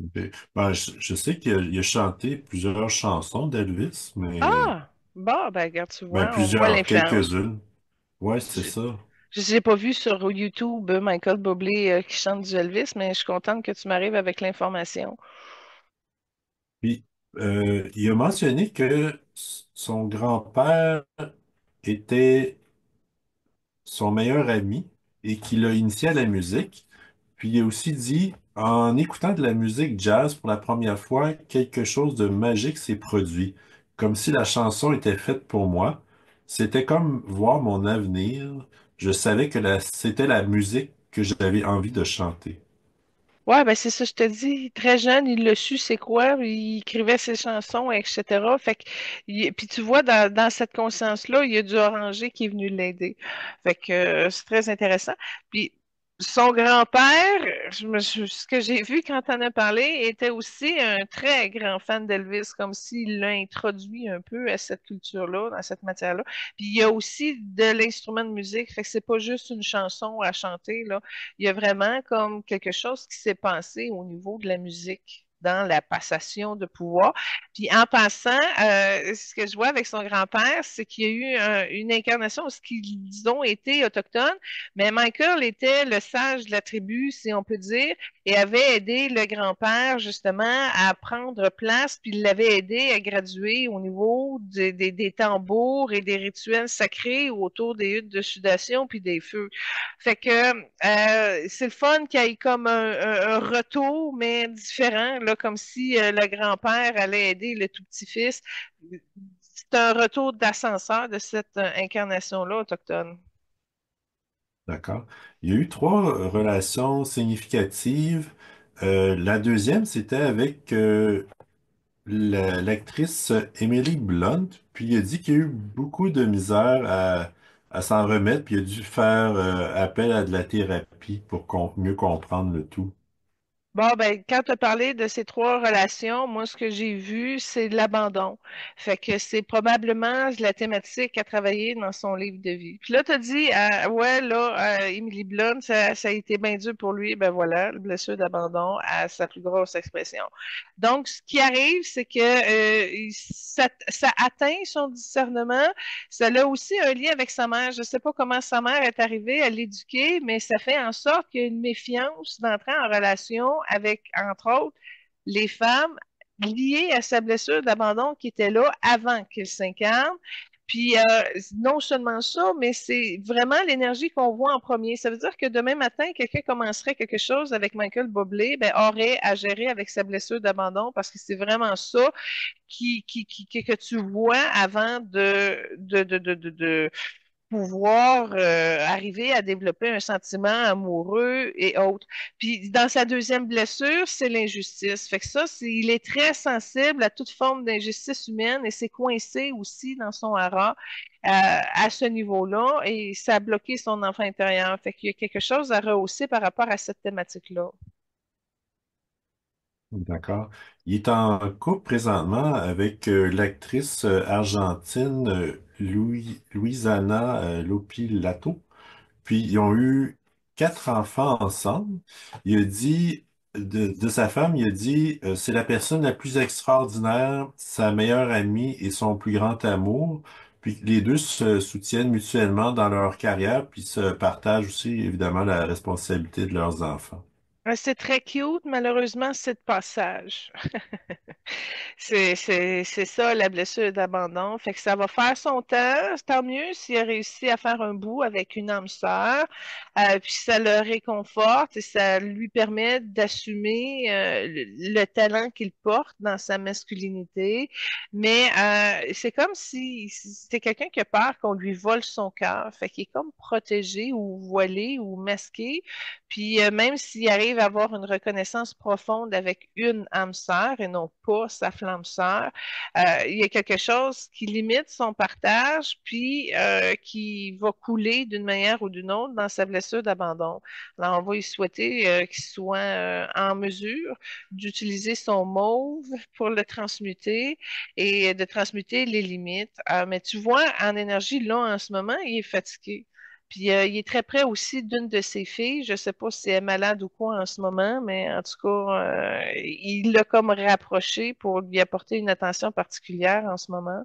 Ok. Ben, je sais il a chanté plusieurs chansons d'Elvis, mais Ah! Bon, ben, regarde, tu ben, vois, on voit plusieurs, l'influence. quelques-unes. Ouais, c'est Je ça. je l'ai pas vu sur YouTube, Michael Bublé qui chante du Elvis, mais je suis contente que tu m'arrives avec l'information. Puis, il a mentionné que son grand-père était son meilleur ami et qu'il l'a initié à la musique. Puis, il a aussi dit, en écoutant de la musique jazz pour la première fois, quelque chose de magique s'est produit, comme si la chanson était faite pour moi. C'était comme voir mon avenir. Je savais que c'était la musique que j'avais envie de chanter. Ouais, ben c'est ça, je te dis, très jeune, il l'a su, c'est quoi, il écrivait ses chansons, etc. Fait que, puis tu vois, dans cette conscience-là, il y a du Oranger qui est venu l'aider. Fait que c'est très intéressant. Puis son grand-père, ce que j'ai vu quand on a parlé, était aussi un très grand fan d'Elvis, comme s'il l'a introduit un peu à cette culture-là, dans cette matière-là. Puis il y a aussi de l'instrument de musique, fait que c'est pas juste une chanson à chanter, là. Il y a vraiment comme quelque chose qui s'est passé au niveau de la musique dans la passation de pouvoir. Puis en passant, ce que je vois avec son grand-père, c'est qu'il y a eu une incarnation où ce qu'ils ont été autochtones, mais Michael était le sage de la tribu, si on peut dire, et avait aidé le grand-père justement à prendre place, puis il l'avait aidé à graduer au niveau des tambours et des rituels sacrés autour des huttes de sudation puis des feux. Fait que c'est le fun qu'il y ait comme un retour, mais différent, là, comme si le grand-père allait aider le tout petit-fils. C'est un retour d'ascenseur de cette incarnation-là autochtone. D'accord. Il y a eu trois relations significatives. La deuxième, c'était avec l'actrice Emily Blunt, puis il a dit qu'il y a eu beaucoup de misère à s'en remettre, puis il a dû faire appel à de la thérapie pour mieux comprendre le tout. Bon, ben, quand tu as parlé de ces trois relations, moi, ce que j'ai vu, c'est l'abandon. Fait que c'est probablement la thématique à travailler dans son livre de vie. Puis là, tu as dit, ouais, là, Emily Blunt, ça a été bien dur pour lui. Ben voilà, la blessure d'abandon à sa plus grosse expression. Donc, ce qui arrive, c'est que ça atteint son discernement. Ça a aussi un lien avec sa mère. Je ne sais pas comment sa mère est arrivée à l'éduquer, mais ça fait en sorte qu'il y a une méfiance d'entrer en relation avec, entre autres, les femmes liées à sa blessure d'abandon qui était là avant qu'il s'incarne. Puis non seulement ça, mais c'est vraiment l'énergie qu'on voit en premier. Ça veut dire que demain matin, quelqu'un commencerait quelque chose avec Michael Bublé, ben, aurait à gérer avec sa blessure d'abandon parce que c'est vraiment ça que tu vois avant de pouvoir arriver à développer un sentiment amoureux et autres. Puis dans sa deuxième blessure, c'est l'injustice. Fait que ça, il est très sensible à toute forme d'injustice humaine et c'est coincé aussi dans son hara à ce niveau-là et ça a bloqué son enfant intérieur. Fait qu'il y a quelque chose à rehausser par rapport à cette thématique-là. D'accord. Il est en couple présentement avec l'actrice argentine Luisana Lopilato. Puis ils ont eu quatre enfants ensemble. Il a dit de sa femme, il a dit c'est la personne la plus extraordinaire, sa meilleure amie et son plus grand amour. Puis les deux se soutiennent mutuellement dans leur carrière, puis se partagent aussi évidemment la responsabilité de leurs enfants. C'est très cute, malheureusement, c'est de passage. C'est ça, la blessure d'abandon. Fait que ça va faire son temps. Tant mieux s'il a réussi à faire un bout avec une âme sœur. Puis ça le réconforte et ça lui permet d'assumer le talent qu'il porte dans sa masculinité. Mais c'est comme si c'était quelqu'un qui a peur qu'on lui vole son cœur. Fait qu'il est comme protégé ou voilé ou masqué. Puis même s'il arrive à avoir une reconnaissance profonde avec une âme sœur et non pas sa flamme sœur, il y a quelque chose qui limite son partage, puis qui va couler d'une manière ou d'une autre dans sa blessure d'abandon. Alors on va lui souhaiter qu'il soit en mesure d'utiliser son mauve pour le transmuter et de transmuter les limites. Mais tu vois, en énergie, là, en ce moment, il est fatigué. Puis il est très près aussi d'une de ses filles. Je sais pas si elle est malade ou quoi en ce moment, mais en tout cas, il l'a comme rapproché pour lui apporter une attention particulière en ce moment.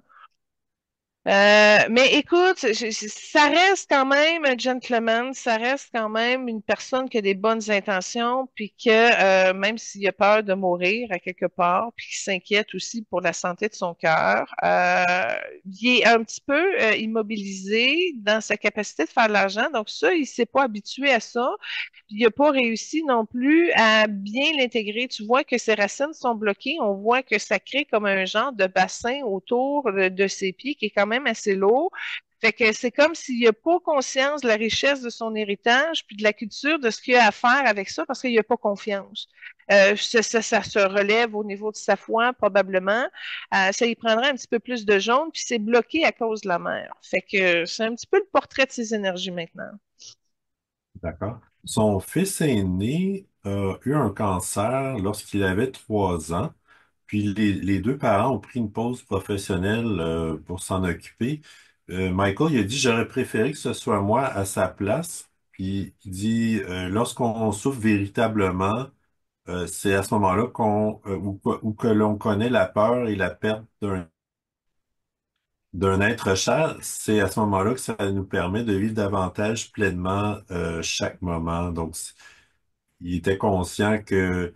Mais écoute, ça reste quand même un gentleman, ça reste quand même une personne qui a des bonnes intentions, puis que même s'il a peur de mourir à quelque part, puis qu'il s'inquiète aussi pour la santé de son cœur, il est un petit peu immobilisé dans sa capacité de faire de l'argent. Donc ça, il s'est pas habitué à ça. Puis il n'a pas réussi non plus à bien l'intégrer. Tu vois que ses racines sont bloquées. On voit que ça crée comme un genre de bassin autour de ses pieds qui est quand même assez lourd. Fait que c'est comme s'il n'a pas conscience de la richesse de son héritage, puis de la culture, de ce qu'il a à faire avec ça, parce qu'il n'a pas confiance. Ça se relève au niveau de sa foi, probablement. Ça y prendrait un petit peu plus de jaune, puis c'est bloqué à cause de la mer. Fait que c'est un petit peu le portrait de ses énergies maintenant. D'accord. Son fils aîné a eu un cancer lorsqu'il avait 3 ans. Puis les deux parents ont pris une pause professionnelle pour s'en occuper. Michael, il a dit, j'aurais préféré que ce soit moi à sa place. Puis il dit, lorsqu'on souffre véritablement, c'est à ce moment-là ou que l'on connaît la peur et la perte d'un être cher, c'est à ce moment-là que ça nous permet de vivre davantage pleinement chaque moment. Donc, il était conscient que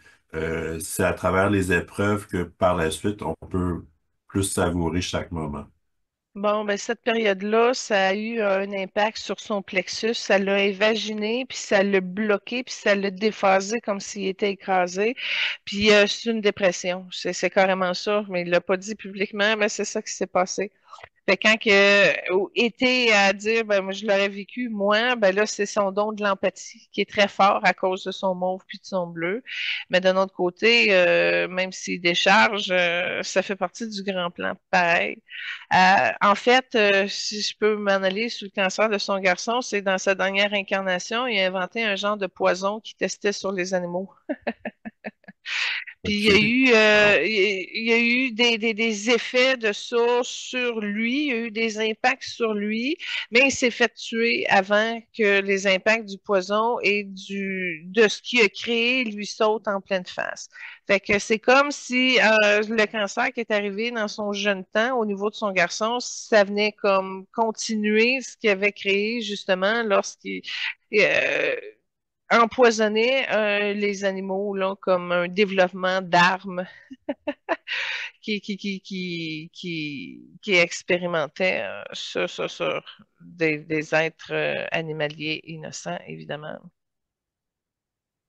c'est à travers les épreuves que par la suite, on peut plus savourer chaque moment. Bon, ben cette période-là, ça a eu un impact sur son plexus. Ça l'a évaginé, puis ça l'a bloqué, puis ça l'a déphasé comme s'il était écrasé. Puis c'est une dépression. C'est carrément ça, mais il l'a pas dit publiquement, mais c'est ça qui s'est passé. Fait que quand était à dire, ben, moi, je l'aurais vécu, moi, ben là, c'est son don de l'empathie qui est très fort à cause de son mauve puis de son bleu. Mais d'un autre côté, même s'il décharge, ça fait partie du grand plan, pareil. En fait, si je peux m'en aller sur le cancer de son garçon, c'est dans sa dernière incarnation, il a inventé un genre de poison qu'il testait sur les animaux. Puis OK. Wow. il y a eu des effets de ça sur lui, il y a eu des impacts sur lui, mais il s'est fait tuer avant que les impacts du poison et de ce qu'il a créé lui sautent en pleine face. Fait que c'est comme si le cancer qui est arrivé dans son jeune temps au niveau de son garçon, ça venait comme continuer ce qu'il avait créé justement lorsqu'il euh, empoisonnait les animaux là, comme un développement d'armes qui expérimentait sur des êtres animaliers innocents, évidemment.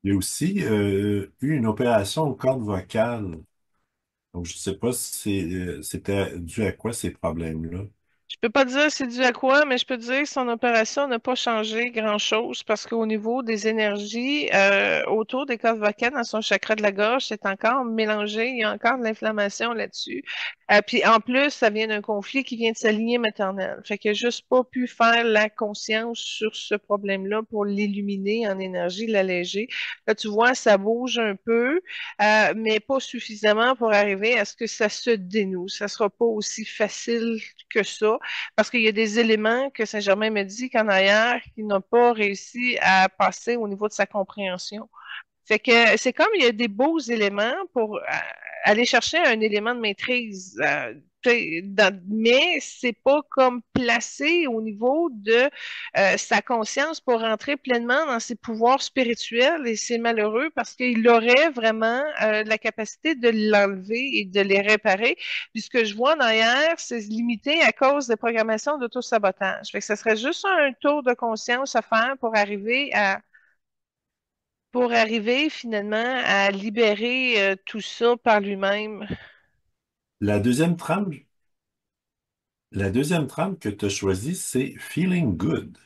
Il y a aussi eu une opération aux cordes vocales. Donc, je ne sais pas si c'était dû à quoi ces problèmes-là. Je peux pas dire c'est dû à quoi, mais je peux dire que son opération n'a pas changé grand-chose parce qu'au niveau des énergies autour des cordes vocales dans son chakra de la gorge, c'est encore mélangé. Il y a encore de l'inflammation là-dessus. Puis en plus, ça vient d'un conflit qui vient de sa lignée maternelle. Fait qu'il a juste pas pu faire la conscience sur ce problème-là pour l'illuminer en énergie, l'alléger. Là, tu vois, ça bouge un peu, mais pas suffisamment pour arriver à ce que ça se dénoue. Ça sera pas aussi facile que ça parce qu'il y a des éléments que Saint-Germain me dit qu'en arrière, qu'il n'a pas réussi à passer au niveau de sa compréhension. Fait que c'est comme il y a des beaux éléments pour aller chercher un élément de maîtrise. Mais c'est pas comme placé au niveau de sa conscience pour rentrer pleinement dans ses pouvoirs spirituels et c'est malheureux parce qu'il aurait vraiment la capacité de l'enlever et de les réparer. Puis ce que je vois derrière, c'est limité à cause des programmations d'auto-sabotage. Fait que ça serait juste un tour de conscience à faire pour arriver finalement à libérer tout ça par lui-même. La deuxième trame, la deuxième trame que tu as choisie, c'est Feeling Good.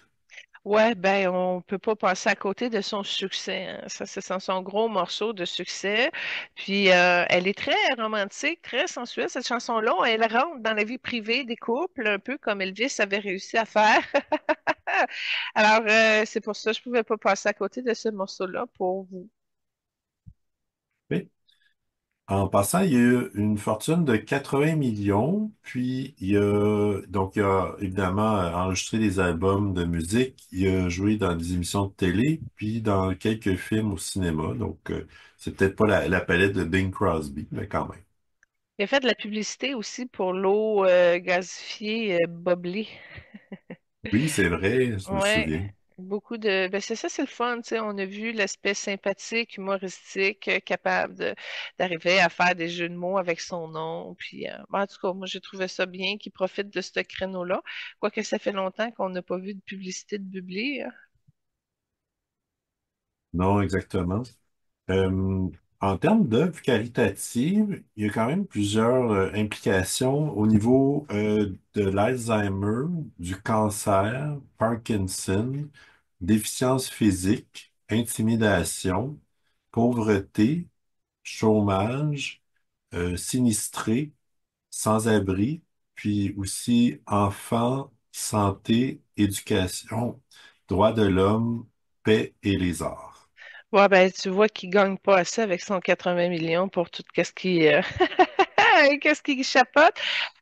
Ouais, ben on peut pas passer à côté de son succès, hein. Ça, c'est son gros morceau de succès. Puis elle est très romantique, très sensuelle, cette chanson-là. Elle rentre dans la vie privée des couples, un peu comme Elvis avait réussi à faire. Alors, c'est pour ça que je pouvais pas passer à côté de ce morceau-là pour vous. Oui. En passant, il y a eu une fortune de 80 millions, puis il a évidemment enregistré des albums de musique, il a joué dans des émissions de télé, puis dans quelques films au cinéma, donc c'est peut-être pas la palette de Bing Crosby, mais quand même. Il a fait de la publicité aussi pour l'eau gasifiée Boblé. Oui, c'est vrai, je me Ouais, souviens. beaucoup de. Ben c'est ça, c'est le fun, tu sais. On a vu l'aspect sympathique, humoristique, capable d'arriver à faire des jeux de mots avec son nom. Puis, ben, en tout cas, moi, j'ai trouvé ça bien qu'il profite de ce créneau-là. Quoique ça fait longtemps qu'on n'a pas vu de publicité de Bublé, hein. Non, exactement. Euh, En termes d'œuvres caritatives, il y a quand même plusieurs implications au niveau de l'Alzheimer, du cancer, Parkinson, déficience physique, intimidation, pauvreté, chômage, sinistré, sans-abri, puis aussi enfants, santé, éducation, droits de l'homme, paix et les arts. Ouais, ben, tu vois qu'il gagne pas assez avec son 80 millions pour tout ce qui, qu'est-ce qui chapote.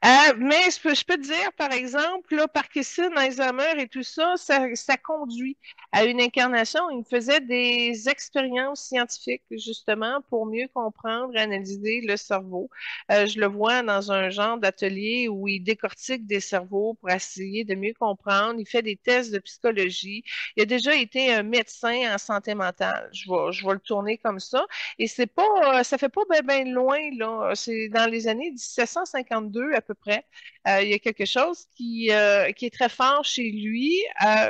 Mais je peux te dire, par exemple, là, Parkinson, Alzheimer et tout ça, ça conduit à une incarnation. Il faisait des expériences scientifiques, justement, pour mieux comprendre et analyser le cerveau. Je le vois dans un genre d'atelier où il décortique des cerveaux pour essayer de mieux comprendre. Il fait des tests de psychologie. Il a déjà été un médecin en santé mentale. Je vais le tourner comme ça. Et c'est pas, ça fait pas bien loin, là. C'est dans les années 1752 à peu près. Il y a quelque chose qui est très fort chez lui.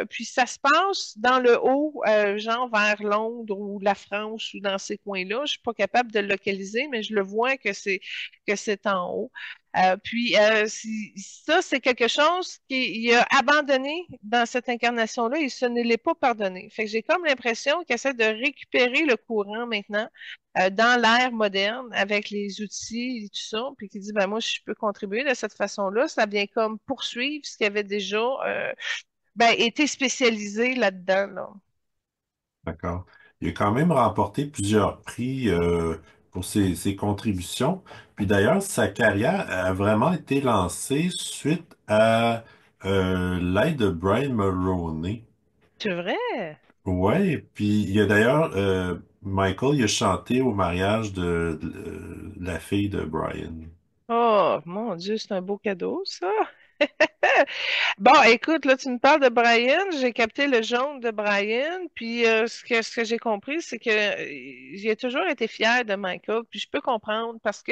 Puis ça se passe dans le haut, genre vers Londres ou la France ou dans ces coins-là. Je suis pas capable de le localiser, mais je le vois que c'est en haut. Ça, c'est quelque chose qu'il a abandonné dans cette incarnation-là et ce ne l'est pas pardonné. Fait que j'ai comme l'impression qu'il essaie de récupérer le courant maintenant dans l'ère moderne avec les outils et tout ça, puis qu'il dit, ben moi, je peux contribuer de cette façon-là. Ça vient comme poursuivre ce qui avait déjà été spécialisé là-dedans, là. D'accord. Il a quand même remporté plusieurs prix pour ses contributions. Puis d'ailleurs, sa carrière a vraiment été lancée suite à l'aide de Brian Mulroney. C'est vrai? Ouais, puis il y a d'ailleurs Michael, il a chanté au mariage de la fille de Brian. Oh, mon Dieu, c'est un beau cadeau, ça. Bon, écoute, là, tu me parles de Brian, j'ai capté le jaune de Brian, puis ce que j'ai compris, c'est que j'ai toujours été fière de Michael, puis je peux comprendre parce que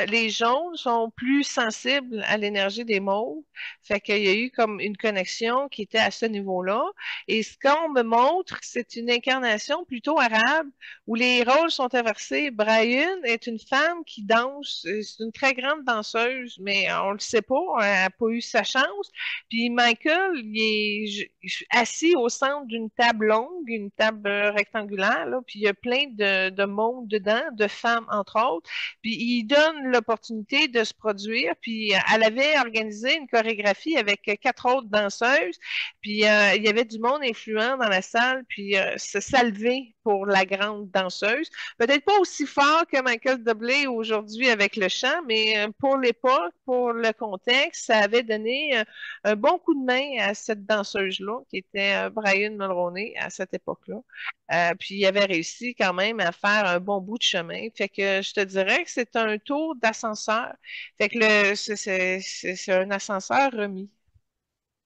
les jaunes sont plus sensibles à l'énergie des mauves, fait qu'il y a eu comme une connexion qui était à ce niveau-là, et ce qu'on me montre, c'est une incarnation plutôt arabe, où les rôles sont inversés. Brian est une femme qui danse, c'est une très grande danseuse, mais on le sait pas, elle n'a pas eu sa chance. Puis Michael, il est assis au centre d'une table longue, une table rectangulaire, là, puis il y a plein de monde dedans, de femmes entre autres. Puis il donne l'opportunité de se produire. Puis elle avait organisé une chorégraphie avec quatre autres danseuses. Puis il y avait du monde influent dans la salle. Puis se salver pour la grande danseuse. Peut-être pas aussi fort que Michael Bublé aujourd'hui avec le chant, mais pour l'époque, pour le contexte, ça avait donné un bon coup de main à cette danseuse-là, qui était Brian Mulroney à cette époque-là. Puis il avait réussi quand même à faire un bon bout de chemin. Fait que je te dirais que c'est un tour d'ascenseur. Fait que c'est un ascenseur remis.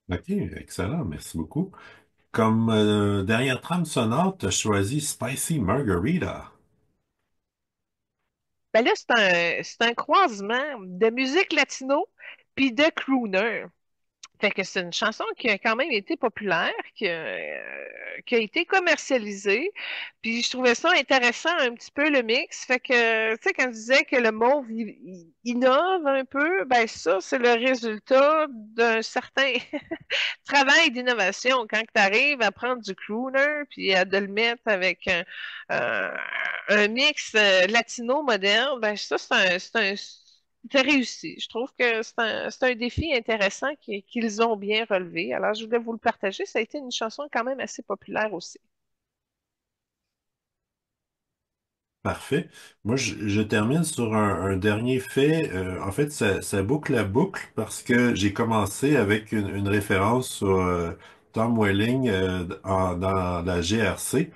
OK, excellent, merci beaucoup. Comme dernière trame sonore, tu as choisi Spicy Margarita. Ben là, c'est un croisement de musique latino puis de crooner. Fait que c'est une chanson qui a quand même été populaire, qui a été commercialisée. Puis je trouvais ça intéressant un petit peu le mix. Fait que, tu sais, quand je disais que le mauve il innove un peu, ben ça, c'est le résultat d'un certain travail d'innovation. Quand tu arrives à prendre du crooner, puis à de le mettre avec un- un mix latino moderne, ben ça, c'est réussi. Je trouve que c'est un défi intéressant qu'ils ont bien relevé. Alors, je voulais vous le partager. Ça a été une chanson quand même assez populaire aussi. Parfait. Moi, je termine sur un dernier fait. En fait, ça boucle la boucle parce que j'ai commencé avec une référence sur Tom Welling dans la GRC.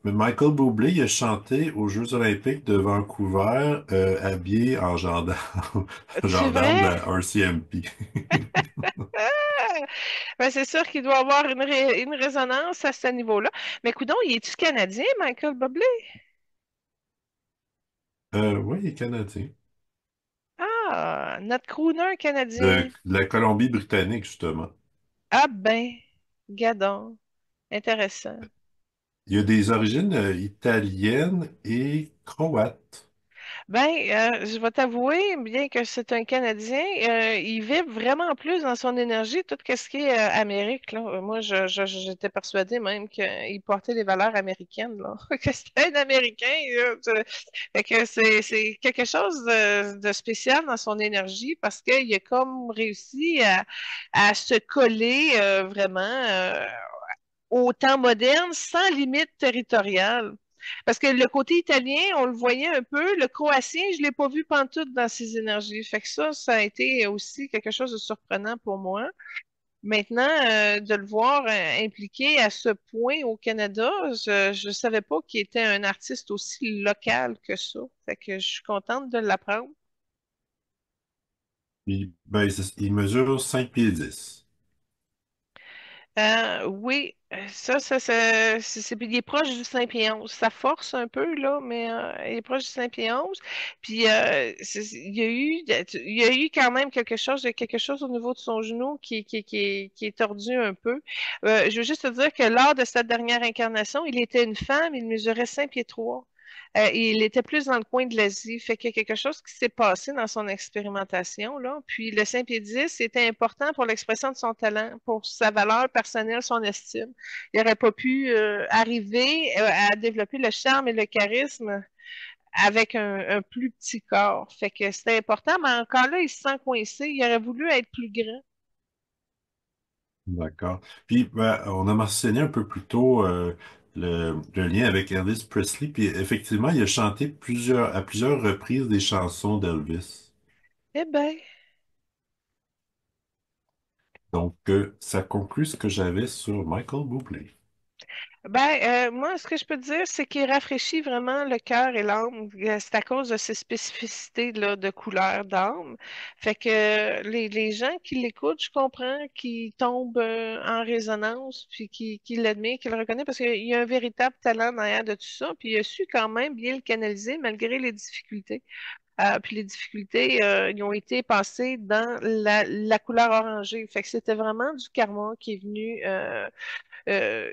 Mais Michael Bublé, il a chanté aux Jeux Olympiques de Vancouver habillé en gendarme, C'est gendarme de vrai? la RCMP. Ah! Ben, c'est sûr qu'il doit avoir une résonance à ce niveau-là. Mais coudonc, il est-tu Canadien, Michael Bublé? Oui, il est canadien. Ah, notre crooner De canadien. la Colombie-Britannique, justement. Ah ben, gadon. Intéressant. Il a des origines italiennes et croates. Ben, je vais t'avouer, bien que c'est un Canadien, il vibre vraiment plus dans son énergie tout ce qui est Amérique, là. Moi, j'étais persuadée même qu'il portait les valeurs américaines, là. Que c'était un Américain, là. Fait que c'est quelque chose de spécial dans son énergie parce qu'il a comme réussi à se coller vraiment au temps moderne sans limite territoriale. Parce que le côté italien, on le voyait un peu. Le croatien, je l'ai pas vu pantoute dans ses énergies. Fait que ça a été aussi quelque chose de surprenant pour moi. Maintenant, de le voir impliqué à ce point au Canada, je savais pas qu'il était un artiste aussi local que ça. Fait que je suis contente de l'apprendre. Ben, il mesure 5 pieds 10. Oui, il est proche du Saint-Pied-11. Ça force un peu, là, mais il est proche du Saint-Pied-11. Puis, il y a eu quand même quelque chose au niveau de son genou qui est tordu un peu. Je veux juste te dire que lors de sa dernière incarnation, il était une femme, il mesurait 5 pieds 3. Il était plus dans le coin de l'Asie. Fait qu'il y a quelque chose qui s'est passé dans son expérimentation, là. Puis le Saint-Pédis, c'était important pour l'expression de son talent, pour sa valeur personnelle, son estime. Il n'aurait pas pu arriver à développer le charme et le charisme avec un plus petit corps. Fait que c'était important, mais encore là, il se sent coincé. Il aurait voulu être plus grand. D'accord. Puis, ben, on a mentionné un peu plus tôt le lien avec Elvis Presley. Puis, effectivement, il a chanté à plusieurs reprises des chansons d'Elvis. Eh bien, Donc, ça conclut ce que j'avais sur Michael Bublé. moi, ce que je peux te dire, c'est qu'il rafraîchit vraiment le cœur et l'âme. C'est à cause de ses spécificités là, de couleur d'âme. Fait que les gens qui l'écoutent, je comprends qu'ils tombent en résonance, puis qui l'admirent, qui le reconnaissent, parce qu'il y a un véritable talent derrière de tout ça. Puis il a su quand même bien le canaliser malgré les difficultés. Puis les difficultés, ils ont été passées dans la couleur orangée. Fait que c'était vraiment du karma qui est venu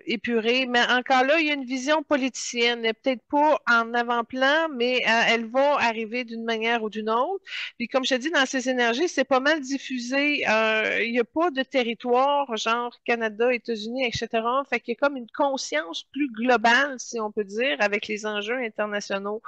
épurée. Mais encore là, il y a une vision politicienne, elle est peut-être pas en avant-plan, mais elle va arriver d'une manière ou d'une autre. Puis comme je te dis, dans ces énergies, c'est pas mal diffusé. Il n'y a pas de territoire, genre Canada, États-Unis, etc. Fait qu'il y a comme une conscience plus globale, si on peut dire, avec les enjeux internationaux.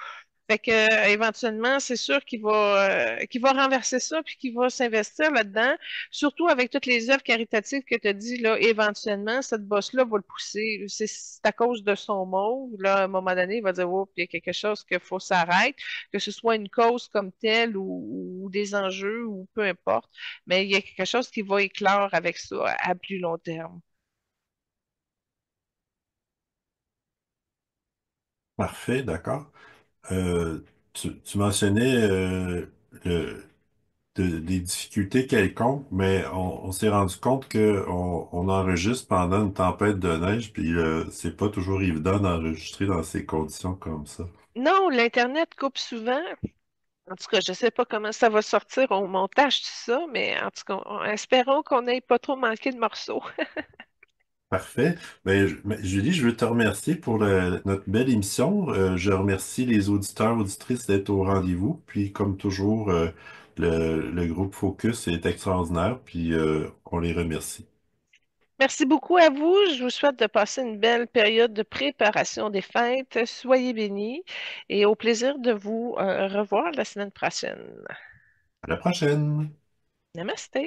Fait que éventuellement, c'est sûr qu'il va renverser ça puis qu'il va s'investir là-dedans, surtout avec toutes les œuvres caritatives que tu as dit là, éventuellement, cette bosse-là va le pousser. C'est à cause de son mot. Là, à un moment donné, il va dire oh, il y a quelque chose qu'il faut s'arrêter, que ce soit une cause comme telle ou des enjeux ou peu importe. Mais il y a quelque chose qui va éclore avec ça à plus long terme. Parfait, d'accord. Euh, tu mentionnais des difficultés quelconques, mais on s'est rendu compte que on enregistre pendant une tempête de neige, puis c'est pas toujours évident d'enregistrer dans ces conditions comme ça. Non, l'Internet coupe souvent. En tout cas, je ne sais pas comment ça va sortir au montage, tout ça, mais en tout cas, espérons qu'on n'ait pas trop manqué de morceaux. Parfait. Ben, Julie, je veux te remercier pour notre belle émission. Je remercie les auditeurs, auditrices d'être au rendez-vous. Puis, comme toujours, le groupe Focus est extraordinaire. Puis, on les remercie. Merci beaucoup à vous. Je vous souhaite de passer une belle période de préparation des fêtes. Soyez bénis et au plaisir de vous revoir la semaine prochaine. À la prochaine! Namaste.